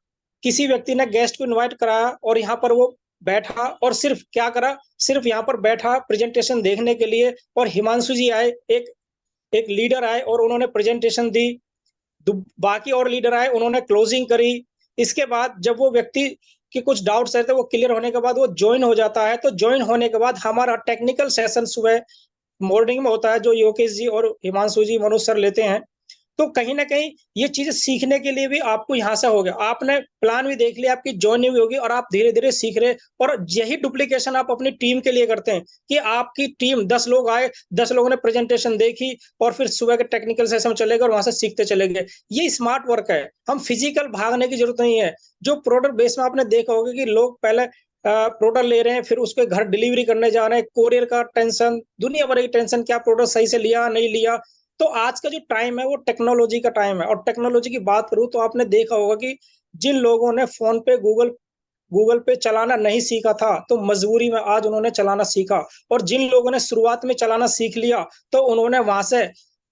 किसी व्यक्ति ने गेस्ट को इनवाइट कराया और यहाँ पर वो बैठा और सिर्फ क्या करा, सिर्फ यहाँ पर बैठा प्रेजेंटेशन देखने के लिए, और हिमांशु जी आए, एक एक लीडर आए और उन्होंने प्रेजेंटेशन दी। बाकी और लीडर आए, उन्होंने क्लोजिंग करी। इसके बाद जब वो व्यक्ति के कुछ डाउट्स रहते, वो क्लियर होने के बाद वो ज्वाइन हो जाता है। तो ज्वाइन होने के बाद हमारा टेक्निकल सेशन सुबह मॉर्निंग में होता है, जो योगेश जी और हिमांशु जी, मनोज सर लेते हैं। तो कहीं न कहीं ये चीज़ें सीखने के लिए भी आपको यहाँ से हो गया। आपने प्लान भी देख लिया, आपकी जर्नी भी होगी और आप धीरे-धीरे सीख रहे, और यही डुप्लीकेशन आप अपनी टीम के लिए करते हैं कि आपकी टीम 10 लोग आए, 10 लोगों ने प्रेजेंटेशन देखी और फिर सुबह के टेक्निकल सेशन में चले गए और वहाँ से सीखते चले गए। ये स्मार्ट वर्क है। हम फिजिकल भागने की ज़रूरत नहीं है। जो प्रोडक्ट बेस में आपने देखा होगा कि लोग पहले प्रोडक्ट ले रहे हैं, फिर उसके घर डिलीवरी करने जा रहे हैं, कोरियर का टेंशन, दुनिया भर की टेंशन, क्या प्रोडक्ट सही से लिया, नहीं लिया। तो आज का जो टाइम है वो टेक्नोलॉजी का टाइम है, और टेक्नोलॉजी की बात करूँ तो आपने देखा होगा कि जिन लोगों ने फ़ोन पे गूगल गूगल पे चलाना नहीं सीखा था, तो मजबूरी में आज उन्होंने चलाना सीखा, और जिन लोगों ने शुरुआत में चलाना सीख लिया, तो उन्होंने वहां से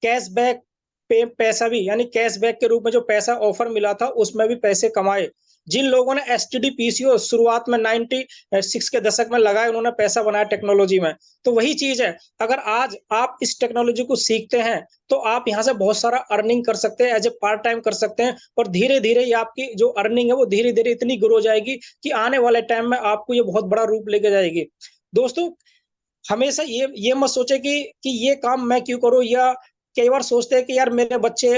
कैशबैक पे पैसा भी, यानी कैशबैक के रूप में जो पैसा ऑफर मिला था, उसमें भी पैसे कमाए। जिन लोगों ने एसटीडी पीसीओ शुरुआत में 96 के दशक में लगाए, उन्होंने पैसा बनाया टेक्नोलॉजी में। तो वही चीज है, अगर आज आप इस टेक्नोलॉजी को सीखते हैं, तो आप यहाँ से बहुत सारा अर्निंग कर सकते हैं, एज ए पार्ट टाइम कर सकते हैं, और धीरे धीरे ये आपकी जो अर्निंग है वो धीरे धीरे इतनी ग्रो हो जाएगी कि आने वाले टाइम में आपको ये बहुत बड़ा रूप लेके जाएगी। दोस्तों, हमेशा ये मत सोचे कि ये काम मैं क्यों करूँ, या कई बार सोचते हैं कि यार मेरे बच्चे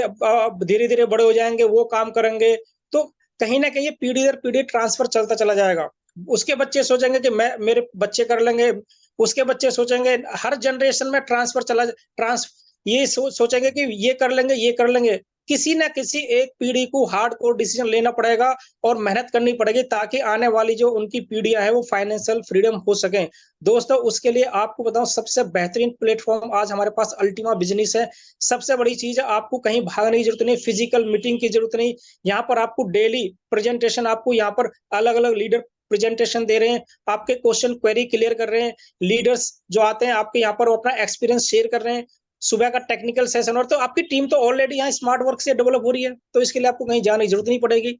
धीरे धीरे बड़े हो जाएंगे, वो काम करेंगे। तो कहीं ना कहीं ये पीढ़ी दर पीढ़ी ट्रांसफर चलता चला जाएगा। उसके बच्चे सोचेंगे कि मैं मेरे बच्चे कर लेंगे, उसके बच्चे सोचेंगे, हर जनरेशन में ट्रांसफर ट्रांस ये सोचेंगे कि ये कर लेंगे, ये कर लेंगे। किसी ना किसी एक पीढ़ी को हार्डकोर डिसीजन लेना पड़ेगा और मेहनत करनी पड़ेगी, ताकि आने वाली जो उनकी पीढ़ियां हैं वो फाइनेंशियल फ्रीडम हो सके। दोस्तों, उसके लिए आपको बताऊं, सबसे बेहतरीन प्लेटफॉर्म आज हमारे पास अल्टीमा बिजनेस है। सबसे बड़ी चीज है, आपको कहीं भागने की जरूरत नहीं, फिजिकल मीटिंग की जरूरत नहीं। यहाँ पर आपको डेली प्रेजेंटेशन, आपको यहाँ पर अलग अलग लीडर प्रेजेंटेशन दे रहे हैं, आपके क्वेश्चन क्वेरी क्लियर कर रहे हैं, लीडर्स जो आते हैं आपके यहाँ पर अपना एक्सपीरियंस शेयर कर रहे हैं, सुबह का टेक्निकल सेशन। और तो आपकी टीम तो ऑलरेडी यहाँ स्मार्ट वर्क से डेवलप हो रही है, तो इसके लिए आपको कहीं जाने की जरूरत नहीं पड़ेगी।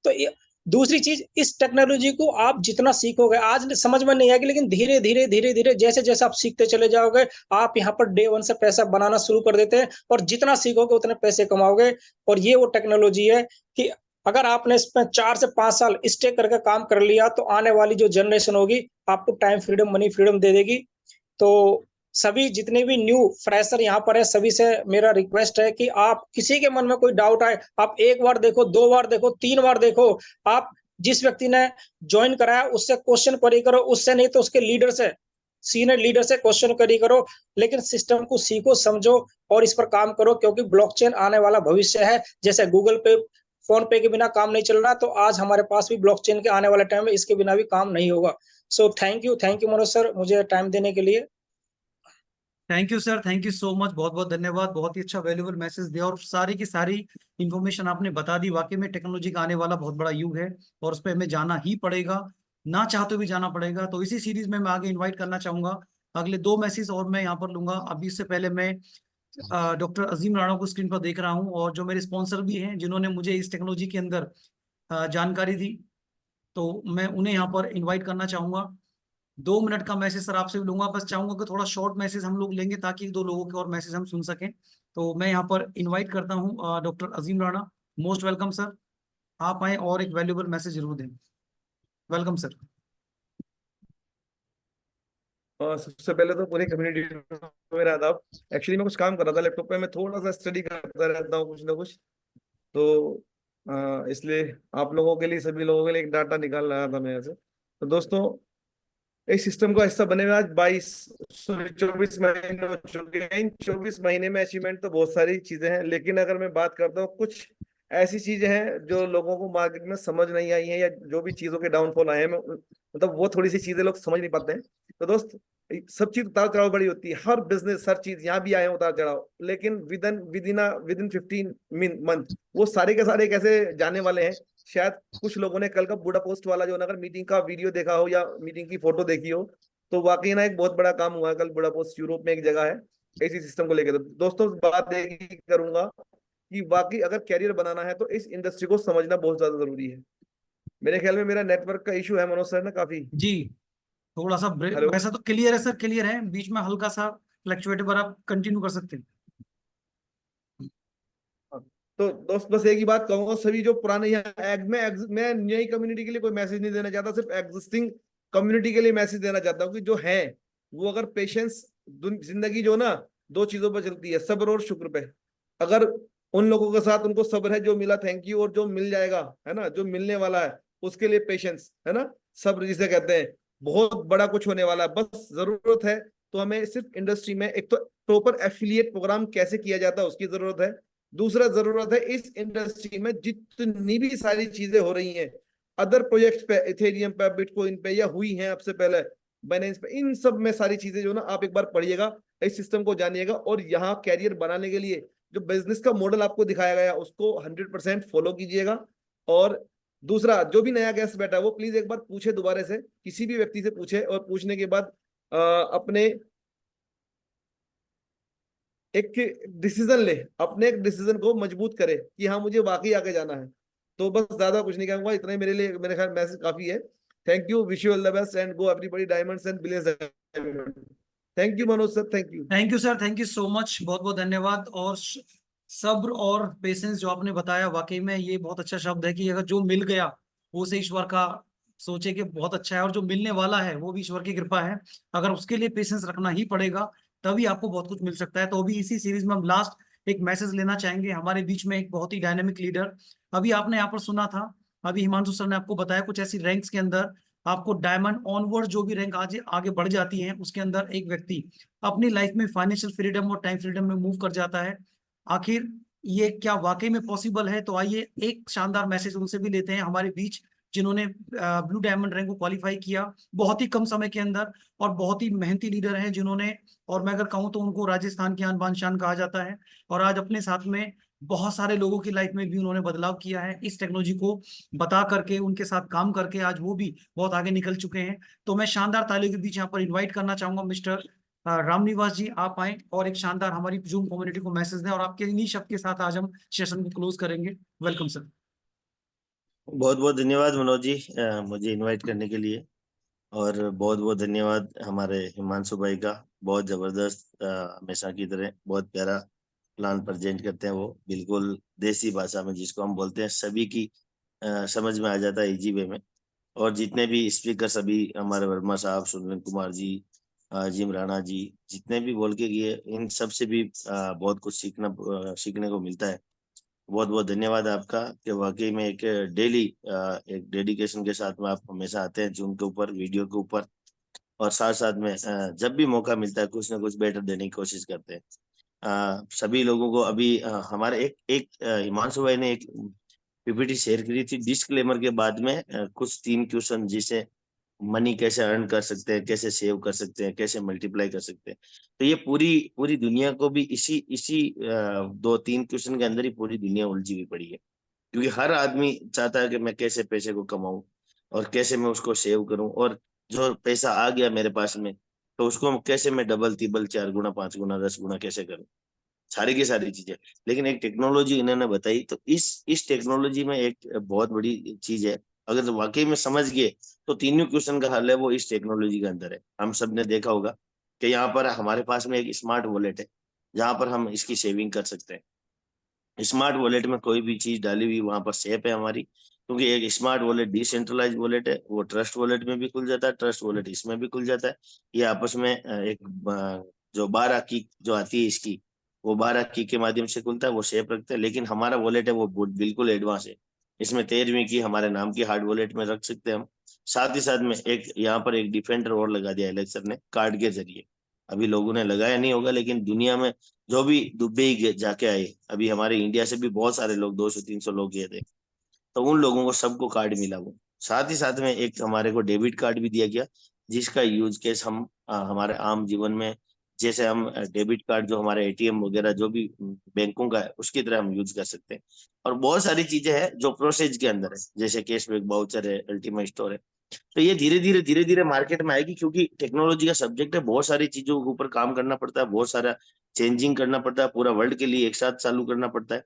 तो दूसरी चीज, इस टेक्नोलॉजी को आप जितना सीखोगे, आज समझ में नहीं आएगी, लेकिन धीरे धीरे धीरे धीरे जैसे जैसे आप सीखते चले जाओगे, आप यहाँ पर डे वन से पैसा बनाना शुरू कर देते हैं, और जितना सीखोगे उतने पैसे कमाओगे। और ये वो टेक्नोलॉजी है कि अगर आपने इसमें 4 से 5 साल स्टे करके काम कर लिया, तो आने वाली जो जनरेशन होगी आपको टाइम फ्रीडम, मनी फ्रीडम दे देगी। तो सभी जितने भी न्यू फ्रेशर यहाँ पर है, सभी से मेरा रिक्वेस्ट है कि आप, किसी के मन में कोई डाउट आए, आप एक बार देखो, 2 बार देखो, 3 बार देखो, आप जिस व्यक्ति ने ज्वाइन कराया उससे क्वेश्चन क्वेरी करो, उससे नहीं तो उसके लीडर से, सीनियर लीडर से क्वेश्चन क्वेरी करो, लेकिन सिस्टम को सीखो, समझो और इस पर काम करो, क्योंकि ब्लॉकचेन आने वाला भविष्य है। जैसे गूगल पे, फोन पे के बिना काम नहीं चल रहा, तो आज हमारे पास भी ब्लॉकचेन के आने वाले टाइम में इसके बिना भी काम नहीं होगा। So thank you Manoj sir, मुझे टाइम देने के लिए। Thank you sir, thank you so much, बहुत बहुत धन्यवाद। बहुत ही अच्छा वैल्यूबल मैसेज दिया और सारी की सारी इंफॉर्मेशन आपने बता दी। वाकई में टेक्नोलॉजी का आने वाला बहुत बड़ा युग है और उस पर हमें जाना ही पड़ेगा, ना चाहते भी जाना पड़ेगा। तो इसी सीरीज में मैं आगे इनवाइट करना चाहूंगा। अगले 2 मैसेज और मैं यहाँ पर लूंगा। अभी इससे पहले मैं डॉक्टर अजीम राणा को स्क्रीन पर देख रहा हूँ, और जो मेरे स्पॉन्सर भी हैं, जिन्होंने मुझे इस टेक्नोलॉजी के अंदर जानकारी दी, तो मैं उन्हें यहाँ पर इन्वाइट करना चाहूंगा। 2 मिनट का मैसेज सर आपसे भी लूंगा, बस चाहूंगा कि थोड़ा शॉर्ट मैसेज हम लोग लेंगे ताकि 2 लोगों के और मैसेज हम सुन सकें। तो मैं यहाँ पर इनवाइट करता हूँ डॉक्टर अजीम राणा। मोस्ट वेलकम सर, आप आए और एक वैल्यूबल मैसेज जरूर दें। Welcome sir. सबसे पहले तो पूरी कम्युनिटी में रहा था। एक्चुअली मैं कुछ काम कर रहा था लैपटॉप पे, मैं थोड़ा सा स्टडी करता रहता हूँ कुछ ना कुछ, तो इसलिए आप लोगों के लिए, सभी लोगों के लिए एक डाटा निकाल रहा था मैं ऐसे। तो दोस्तों, इस सिस्टम का हिस्सा बने हुए आज 24 महीने हो चुके हैं। इन 24 महीने में अचीवमेंट तो बहुत सारी चीजें हैं, लेकिन अगर मैं बात करता हूँ, कुछ ऐसी चीजें हैं जो लोगों को मार्केट में समझ नहीं आई हैं, या जो भी चीजों के डाउनफॉल आए हैं, मतलब वो थोड़ी सी चीजें लोग समझ नहीं पाते हैं। तो दोस्त, सब चीज उतार चढ़ाव बड़ी होती है, हर बिजनेस, हर चीज, यहाँ भी आए हैं उतार चढ़ाव, लेकिन विद इन 15 मंथ वो सारे के सारे कैसे जाने वाले हैं। शायद कुछ लोगों ने कल का बूढ़ा पोस्ट वाला जो ना, अगर मीटिंग का वीडियो देखा हो या मीटिंग की फोटो देखी हो, तो वाकई ना एक बहुत बड़ा काम हुआ है कल। बूढ़ा पोस्ट यूरोप में एक जगह है इसी सिस्टम को लेकर। तो दोस्तों, बात एक ही करूंगा कि वाकई अगर कैरियर बनाना है तो इस इंडस्ट्री को समझना बहुत ज्यादा जरूरी है। मेरे ख्याल में मेरा नेटवर्क का इशू है मनोज सर ना काफी। जी, थोड़ा सा हेलो। वैसा तो क्लियर है सर, क्लियर है, बीच में हल्का सा फ्लक्चुएट, पर आप कंटिन्यू कर सकते हैं। तो दोस्त, बस एक ही बात कहूंगा, सभी जो पुराने यहाँ मैं नई कम्युनिटी के लिए कोई मैसेज नहीं देना चाहता, सिर्फ एग्जिस्टिंग कम्युनिटी के लिए मैसेज देना चाहता हूँ कि जो है वो अगर पेशेंस, जिंदगी जो ना दो चीजों पर चलती है, सब्र और शुक्र पे। अगर उन लोगों के साथ उनको सब्र है, जो मिला थैंक यू, और जो मिल जाएगा है ना, जो मिलने वाला है उसके लिए पेशेंस है ना, सब्र जिसे कहते हैं, बहुत बड़ा कुछ होने वाला है। बस जरूरत है तो हमें सिर्फ इंडस्ट्री में एक तो प्रॉपर एफिलिएट प्रोग्राम कैसे किया जाता है उसकी जरूरत है। दूसरा जरूरत है इस इंडस्ट्री में जितनी भी सारी चीजें हो रही हैं अदर प्रोजेक्ट्स पे, इथेरियम पे, बिटकॉइन पे, या हुई हैं आपसे पहले बाइनेंस पे, इन सब में सारी चीजें जो ना आप एक बार पढ़िएगा, इस सिस्टम को जानिएगा, और यहाँ कैरियर बनाने के लिए जो बिजनेस का मॉडल आपको दिखाया गया उसको 100% फॉलो कीजिएगा। और दूसरा, जो भी नया गेस्ट बैठा है वो प्लीज एक बार पूछे दोबारा से, किसी भी व्यक्ति से पूछे, और पूछने के बाद अपने एक डिसीजन ले, अपने एक डिसीजन को मजबूत करे कि हाँ मुझे वाकई आगे जाना है। तो बस ज्यादा कुछ नहीं कहूंगा, इतना ही मेरे लिए, मेरे ख्याल मैसेज काफी है। Thank you, wish you all the best and go everybody diamonds and billions. Thank you Manoj sir, thank you. Thank you sir, thank you so much, बहुत बहुत धन्यवाद। और सब्र और पेशेंस जो आपने बताया, वाकई में ये बहुत अच्छा शब्द है कि अगर जो मिल गया वो उसे ईश्वर का सोचे कि बहुत अच्छा है, और जो मिलने वाला है वो भी ईश्वर की कृपा है। अगर उसके लिए पेशेंस रखना ही पड़ेगा तभी आपको बहुत कुछ मिल सकता है। तो अभी इसी सीरीज में हम लास्ट एक मैसेज लेना चाहेंगे। हमारे बीच में एक बहुत ही डायनेमिक लीडर, अभी आपने यहाँ पर सुना था, अभी हिमांशु सर ने आपको बताया कुछ ऐसी रैंक्स के अंदर आपको डायमंड ऑनवर्ड जो भी रैंक आज आगे बढ़ जाती है, उसके अंदर एक व्यक्ति अपनी लाइफ में फाइनेंशियल फ्रीडम और टाइम फ्रीडम में मूव कर जाता है। आखिर ये क्या वाकई में पॉसिबल है? तो आइए एक शानदार मैसेज उनसे भी लेते हैं हमारे बीच, जिन्होंने ब्लू डायमंड रैंक को क्वालिफाई किया बहुत ही कम समय के अंदर, और बहुत ही मेहनती लीडर हैं जिन्होंने, और मैं अगर कहूँ तो उनको राजस्थान की आन बान शान कहा जाता है। और आज अपने साथ में बहुत सारे लोगों की लाइफ में भी उन्होंने बदलाव किया है, इस टेक्नोलॉजी को बता करके, उनके साथ काम करके आज वो भी बहुत आगे निकल चुके हैं। तो मैं शानदार तालियों के बीच यहाँ पर इन्वाइट करना चाहूंगा मिस्टर रामनिवास जी, आप आए और एक शानदार हमारी जूम कम्युनिटी को मैसेज दें, और आपके इन्हीं शब्द के साथ आज हम सेशन को क्लोज करेंगे। Welcome sir. बहुत बहुत धन्यवाद मनोज जी, मुझे इनवाइट करने के लिए। और बहुत बहुत धन्यवाद हमारे हिमांशु भाई का, बहुत जबरदस्त, हमेशा की तरह बहुत प्यारा प्लान प्रेजेंट करते हैं वो, बिल्कुल देसी भाषा में जिसको हम बोलते हैं, सभी की समझ में आ जाता है इजी वे में। और जितने भी स्पीकर, सभी हमारे वर्मा साहब, सुनील कुमार जी, जिम राणा जी, जितने भी बोल के गए, इन सब से भी बहुत कुछ सीखने को मिलता है। बहुत बहुत धन्यवाद आपका कि वाकई में एक डेली एक डेडिकेशन के साथ में आप हमेशा आते हैं जूम के ऊपर, वीडियो के ऊपर, और साथ साथ में जब भी मौका मिलता है कुछ ना कुछ बेटर देने की कोशिश करते हैं। सभी लोगों को अभी हमारे एक एक हिमांशु भाई ने एक पीपीटी शेयर करी थी डिस्क्लेमर के बाद में, कुछ 3 क्वेश्चन, जिसे मनी कैसे अर्न कर सकते हैं, कैसे सेव कर सकते हैं, कैसे मल्टीप्लाई कर सकते हैं। तो ये पूरी पूरी दुनिया को भी इसी इसी 2-3 क्वेश्चन के अंदर ही पूरी दुनिया उलझी हुई पड़ी है। क्योंकि हर आदमी चाहता है कि मैं कैसे पैसे को कमाऊं और कैसे मैं उसको सेव करूं, और जो पैसा आ गया मेरे पास में तो उसको कैसे मैं डबल, तिबल, 4 गुना, 5 गुना, 10 गुना कैसे करूं, सारी की सारी चीजें। लेकिन एक टेक्नोलॉजी इन्होंने बताई, तो इस टेक्नोलॉजी में एक बहुत बड़ी चीज है। अगर वाकई में समझ गए तो तीनों क्वेश्चन का हल है वो इस टेक्नोलॉजी के अंदर है। हम सब ने देखा होगा कि यहाँ पर हमारे पास में एक स्मार्ट वॉलेट है, जहां पर हम इसकी सेविंग कर सकते हैं। स्मार्ट वॉलेट में कोई भी चीज डाली हुई वहां पर सेफ है हमारी, क्योंकि एक स्मार्ट वॉलेट डिसेंट्रलाइज वॉलेट है, वो ट्रस्ट वॉलेट में भी खुल जाता है, ट्रस्ट वॉलेट इसमें भी खुल जाता है। ये आपस में जो 12 की जो आती है इसकी, वो 12 की के माध्यम से खुलता है, वो शेप रखता है। लेकिन हमारा वॉलेट है वो बिल्कुल एडवांस है, इसमें 13वीं की हमारे नाम की हार्ड वॉलेट में रख सकते हैं हम। साथ ही साथ में एक यहाँ पर एक डिफेंडर और लगा दिया एलेक्सर ने कार्ड के जरिए। अभी लोगों ने लगाया नहीं होगा, लेकिन दुनिया में जो भी दुबई जाके आए, अभी हमारे इंडिया से भी बहुत सारे लोग 200-300 लोग गए थे, तो उन लोगों को सबको कार्ड मिला वो। साथ ही साथ में एक हमारे को डेबिट कार्ड भी दिया गया, जिसका यूज केस हम हमारे आम जीवन में, जैसे हम डेबिट कार्ड जो हमारे एटीएम वगैरह जो भी बैंकों का है उसकी तरह हम यूज कर सकते हैं। और बहुत सारी चीजें हैं जो प्रोसेस के अंदर है, जैसे कैशबैक वाउचर है, अल्टीमा स्टोर है। तो ये धीरे धीरे मार्केट में आएगी, क्योंकि टेक्नोलॉजी का सब्जेक्ट है, बहुत सारी चीजों के ऊपर काम करना पड़ता है, बहुत सारा चेंजिंग करना पड़ता है, पूरा वर्ल्ड के लिए एक साथ चालू करना पड़ता है।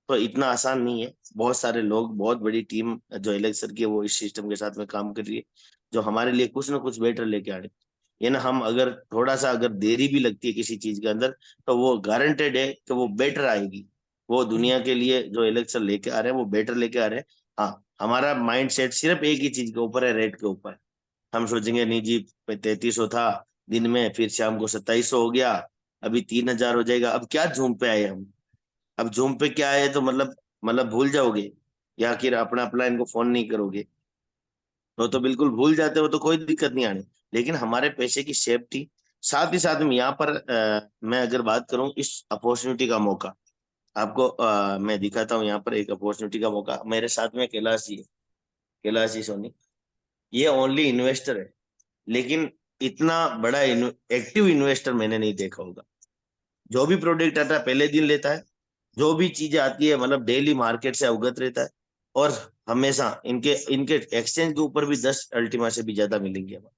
तो इतना आसान नहीं है। बहुत सारे लोग, बहुत बड़ी टीम जो एलेक्सर की है वो इस सिस्टम के साथ में काम कर रही है, जो हमारे लिए कुछ ना कुछ बेटर लेके आ रहे हैं। ये ना, हम अगर थोड़ा सा अगर देरी भी लगती है किसी चीज के अंदर, तो वो गारंटेड है कि वो बेटर आएगी। वो दुनिया के लिए जो एलेक्सर लेके आ रहे हैं वो बेटर लेके आ रहे हैं। हाँ, हमारा माइंड सेट सिर्फ एक ही चीज के ऊपर है, रेट के ऊपर। हम सोचेंगे नहीं जी 3300 था दिन में, फिर शाम को 2700 हो गया, अभी 3000 हो जाएगा, अब क्या झूम पे आए हम। अब जूम पे क्या है तो मतलब भूल जाओगे, या फिर अपना प्लान को फोन नहीं करोगे, तो बिल्कुल भूल जाते हो तो कोई दिक्कत नहीं आनी। लेकिन हमारे पैसे की सेफ्टी, साथ ही साथ में यहाँ पर मैं अगर बात करूं इस अपॉर्चुनिटी का मौका आपको मैं दिखाता हूँ। यहाँ पर एक अपॉर्चुनिटी का मौका मेरे साथ में कैलाश जी है, कैलाश जी सोनी। ये ओनली इन्वेस्टर है, लेकिन इतना बड़ा एक्टिव इन्वेस्टर मैंने नहीं देखा होगा। जो भी प्रोडक्ट आता है पहले दिन लेता है, जो भी चीजें आती है मतलब डेली मार्केट से अवगत रहता है। और हमेशा इनके इनके एक्सचेंज के ऊपर भी 10 अल्टीमा से भी ज्यादा मिलेंगे हमें,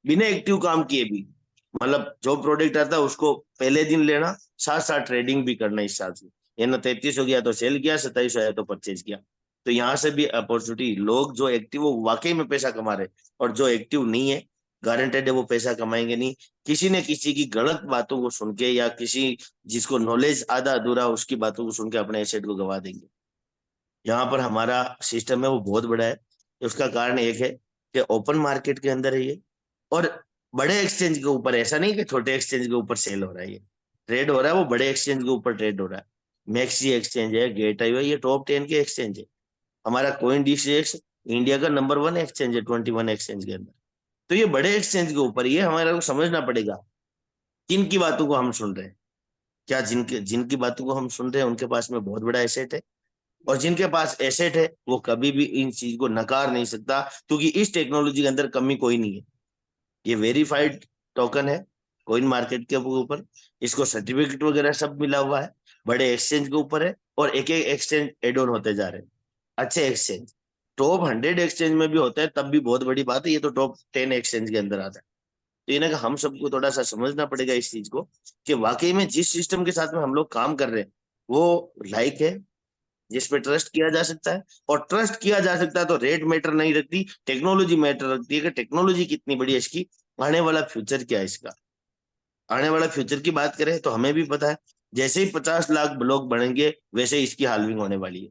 बिना एक्टिव काम किए भी। मतलब जो प्रोडक्ट आता है उसको पहले दिन लेना, साथ साथ ट्रेडिंग भी करना इस साथ में। ये ना 33 हो गया तो सेल किया, 27 आया तो परचेज किया। तो यहाँ से भी अपॉर्चुनिटी, लोग जो एक्टिव वो वाकई में पैसा कमा रहे, और जो एक्टिव नहीं है गारंटेड है वो पैसा कमाएंगे नहीं। किसी ने किसी की गलत बातों को सुन के, या किसी जिसको नॉलेज आधा अधूरा उसकी बातों को सुन के अपने एसेट को गवा देंगे। यहाँ पर हमारा सिस्टम है वो बहुत बड़ा है। उसका कारण एक है कि ओपन मार्केट के अंदर है ये, और बड़े एक्सचेंज के ऊपर, ऐसा नहीं कि छोटे एक्सचेंज के ऊपर सेल हो रहा है, ये ट्रेड हो रहा है वो बड़े एक्सचेंज के ऊपर ट्रेड हो रहा है। मैक्सी एक्सचेंज है, गेटआईओ है, ये टॉप 10 के एक्सचेंज है। हमारा कोइन डीसीएक्स इंडिया का नंबर 1 एक्सचेंज है 21 एक्सचेंज के अंदर। तो ये बड़े एक्सचेंज के ऊपर, ये हमारा को समझना पड़ेगा किन की बातों को हम सुन रहे हैं। क्या जिनके जिनकी बातों को हम सुन रहे हैं उनके पास में बहुत बड़ा एसेट है, और जिनके पास एसेट है वो कभी भी इन चीज को नकार नहीं सकता, क्योंकि इस टेक्नोलॉजी के अंदर कमी कोई नहीं है। ये वेरीफाइड टोकन है कोइन मार्केट के ऊपर, इसको सर्टिफिकेट वगैरह सब मिला हुआ है, बड़े एक्सचेंज के ऊपर है, और एक एक एक्सचेंज एड ऑन होते जा रहे हैं। अच्छे एक्सचेंज टॉप 100 एक्सचेंज में भी होता है तब भी बहुत बड़ी बात है, ये तो टॉप 10 एक्सचेंज के अंदर आता है। तो इन्हें हम सबको थोड़ा सा समझना पड़ेगा इस चीज को, कि वाकई में जिस सिस्टम के साथ में हम लोग काम कर रहे हैं वो लाइक है, जिस पे ट्रस्ट किया जा सकता है। और ट्रस्ट किया जा सकता है तो रेट मैटर नहीं रखती, टेक्नोलॉजी मैटर रखती है, कि टेक्नोलॉजी कितनी बड़ी है इसकी, आने वाला फ्यूचर क्या है इसका। आने वाला फ्यूचर की बात करें तो हमें भी पता है, जैसे ही 50 लाख ब्लॉक बढ़ेंगे वैसे ही इसकी हाल्विंग होने वाली है।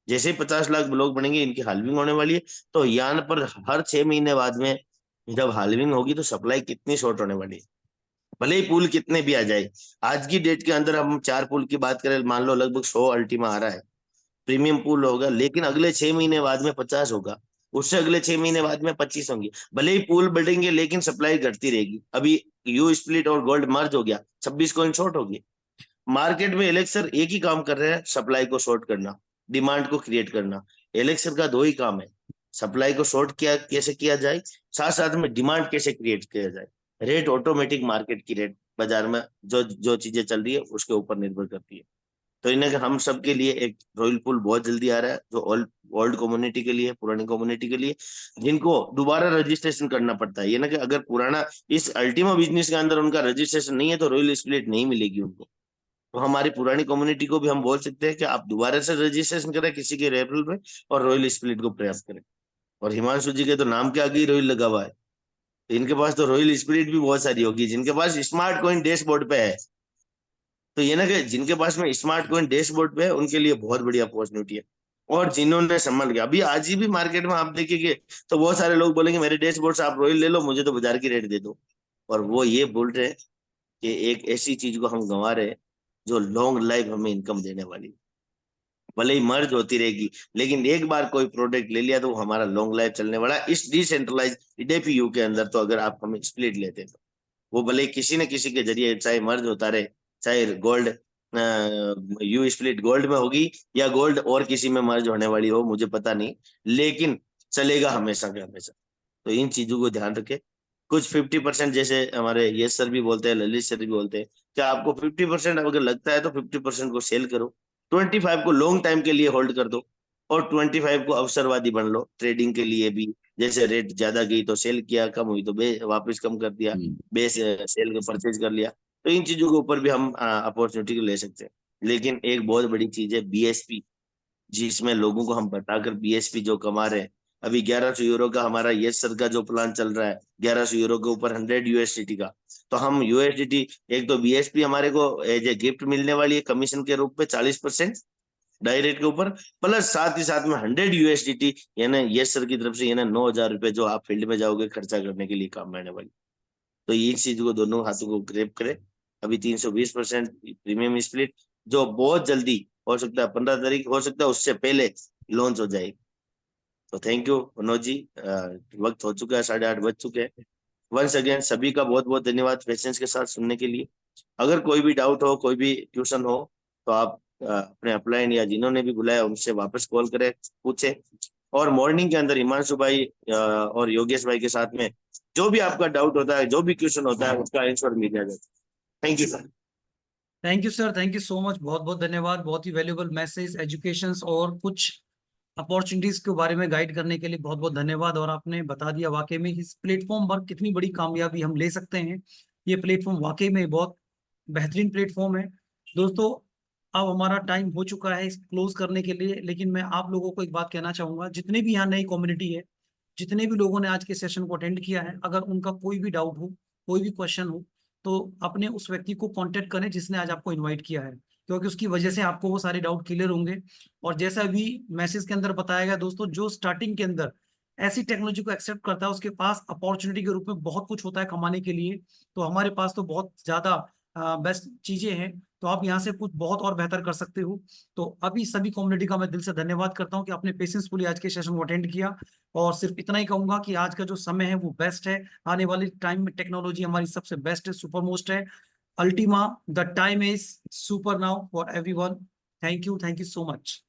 जैसे ही 50 लाख ब्लॉक बढ़ेंगे इनकी हाल्विंग होने वाली है। तो यहाँ पर हर 6 महीने बाद में जब हाल्विंग होगी तो सप्लाई कितनी शॉर्ट होने वाली है, भले ही पुल कितने भी आ जाए। आज की डेट के अंदर हम 4 पुल की बात करें, मान लो लगभग 100 अल्टीमा आ रहा है, प्रीमियम पूल होगा, लेकिन अगले 6 महीने बाद में 50 होगा, उससे अगले 6 महीने बाद में 25 होंगे। भले ही पूल बढ़ेंगे लेकिन सप्लाई घटती रहेगी। अभी यू स्प्लिट और गोल्ड मर्ज हो गया, 26 कॉइन शॉर्ट हो गए। मार्केट में एलेक्सर एक ही काम कर रहे हैं, सप्लाई को शॉर्ट करना, डिमांड को क्रिएट करना। एलेक्सर का 2 ही काम है, सप्लाई को शॉर्ट किया कैसे किया जाए, साथ साथ में डिमांड कैसे क्रिएट किया जाए। रेट ऑटोमेटिक मार्केट की रेट बाजार में जो जो चीजें चल रही है उसके ऊपर निर्भर करती है। तो इन्हें हम सब के लिए एक रॉयल पुल बहुत जल्दी आ रहा है, जो ओल्ड कम्युनिटी के लिए, पुरानी कम्युनिटी के लिए, जिनको दोबारा रजिस्ट्रेशन करना पड़ता है। ये ना कि अगर पुराना इस अल्टीमा बिजनेस के अंदर उनका रजिस्ट्रेशन नहीं है तो रॉयल स्प्लिट नहीं मिलेगी उनको। तो हमारी पुरानी कम्युनिटी को भी हम बोल सकते हैं कि आप दोबारा से रजिस्ट्रेशन करें किसी के रेफरल में, और रॉयल स्प्लिट को प्रयास करें। और हिमांशु जी के तो नाम के आगे ही रॉयल लगा हुआ है, तो इनके पास तो रॉयल स्प्लिट भी बहुत सारी होगी, जिनके पास स्मार्ट कॉइन डैशबोर्ड पे है। तो ये ना कि जिनके पास में स्मार्ट कॉइन डैशबोर्ड पे है उनके लिए बहुत बड़ी अपॉर्चुनिटी है। और जिन्होंने संभाल किया। अभी आज ही भी मार्केट में आप देखेंगे तो बहुत सारे लोग बोलेंगे मेरे डैशबोर्ड से आप रॉयल ले लो, मुझे तो बाजार की रेट दे दो। और वो ये बोल रहे हैं कि एक ऐसी चीज को हम गंवा रहे हैं जो लॉन्ग लाइफ हमें इनकम देने वाली, भले ही मर्ज होती रहेगी, लेकिन एक बार कोई प्रोडक्ट ले लिया तो वो हमारा लॉन्ग लाइफ चलने वाला है। इस डिसेंट्रलाइज डीपीयू के अंदर तो अगर आप हमें स्प्लिट लेते हैं तो वो भले किसी न किसी के जरिए चाहे मर्ज होता रहे, चाहे गोल्ड यू स्प्लिट गोल्ड में होगी या गोल्ड और किसी में मर्ज होने वाली हो, मुझे पता नहीं, लेकिन चलेगा हमेशा के हमेशा। तो इन चीजों को ध्यान रखें। कुछ 50% जैसे हमारे यश सर भी बोलते हैं, ललित सर भी बोलते हैं कि आपको 50% अगर लगता है तो 50% को सेल करो, 25 को लॉन्ग टाइम के लिए होल्ड कर दो और 25 को अवसरवादी बन लो ट्रेडिंग के लिए भी। जैसे रेट ज्यादा गई तो सेल किया, कम हुई तो वापस कम कर दिया, बेस सेल के परचेज कर लिया। तो इन चीजों के ऊपर भी हम अपॉर्चुनिटी को ले सकते हैं। लेकिन एक बहुत बड़ी चीज है बीएसपी, जिसमें लोगों को हम बताकर बीएसपी जो कमा रहे हैं। अभी 1100 यूरो का हमारा यस सर का जो प्लान चल रहा है, 1100 यूरो के ऊपर 100 यूएसडीटी का, तो हम यूएसडीटी एक तो बीएसपी हमारे को एज ए गिफ्ट मिलने वाली है कमीशन के रूप में 40% डायरेक्ट के ऊपर, प्लस साथ ही साथ में 100 यूएसडीटी यानी यस सर की तरफ से यानी 9,000 रुपए जो आप फील्ड में जाओगे खर्चा करने के लिए काम आने वाली। तो ये चीज को दोनों हाथों को ग्रैब करें। अभी 320% प्रीमियम स्प्लिट जो बहुत जल्दी हो सकता है, 15 तारीख हो सकता है उससे पहले लॉन्च हो जाएगी। तो थैंक यू मनोज जी, वक्त हो चुका है, 8:30 बज चुके हैं। वंस अगेन सभी का बहुत बहुत धन्यवाद पेशेंस के साथ सुनने के लिए। अगर कोई भी डाउट हो, कोई भी ट्यूशन हो, तो आप अपने अपलाइन या जिन्होंने भी बुलाया उनसे वापस कॉल करें, पूछें। और मॉर्निंग के अंदर हिमांशु भाई और योगेश भाई के साथ में जो भी आपका डाउट होता है, जो भी क्वेश्चन होता है, उसका आंसर मिल जाएगा। Thank you sir. Thank you sir, thank you so much, बहुत बहुत धन्यवाद। बहुत ही वैल्यूएबल मैसेज, एजुकेशंस और कुछ अपॉर्चुनिटीज के बारे में गाइड करने के लिए बहुत बहुत धन्यवाद। और आपने बता दिया वाकई में इस प्लेटफॉर्म पर कितनी बड़ी कामयाबी हम ले सकते हैं। ये प्लेटफॉर्म वाकई में बहुत बेहतरीन प्लेटफॉर्म है। दोस्तों, अब हमारा टाइम हो चुका है इस क्लोज करने के लिए, लेकिन मैं आप लोगों को एक बात कहना चाहूंगा, जितने भी यहाँ नई कम्युनिटी है, जितने भी लोगों ने आज के सेशन को अटेंड किया है, अगर उनका कोई भी डाउट हो, कोई भी क्वेश्चन हो, तो अपने उस व्यक्ति को कांटेक्ट करें जिसने आज आपको इनवाइट किया है, क्योंकि उसकी वजह से आपको वो सारे डाउट क्लियर होंगे। और जैसा अभी मैसेज के अंदर बताया गया दोस्तों, जो स्टार्टिंग के अंदर ऐसी टेक्नोलॉजी को एक्सेप्ट करता है, उसके पास अपॉर्चुनिटी के रूप में बहुत कुछ होता है कमाने के लिए। तो हमारे पास तो बहुत ज्यादा बेस्ट चीजें हैं, तो आप यहाँ से कुछ बहुत और बेहतर कर सकते हो। तो अभी सभी कम्युनिटी का मैं दिल से धन्यवाद करता हूँ कि आपने पेशेंसफुली आज के सेशन को अटेंड किया। और सिर्फ इतना ही कहूंगा कि आज का जो समय है वो बेस्ट है। आने वाले टाइम में टेक्नोलॉजी हमारी सबसे बेस्ट है, सुपर मोस्ट है। Ultima, the time is super now for everyone. Thank you so much.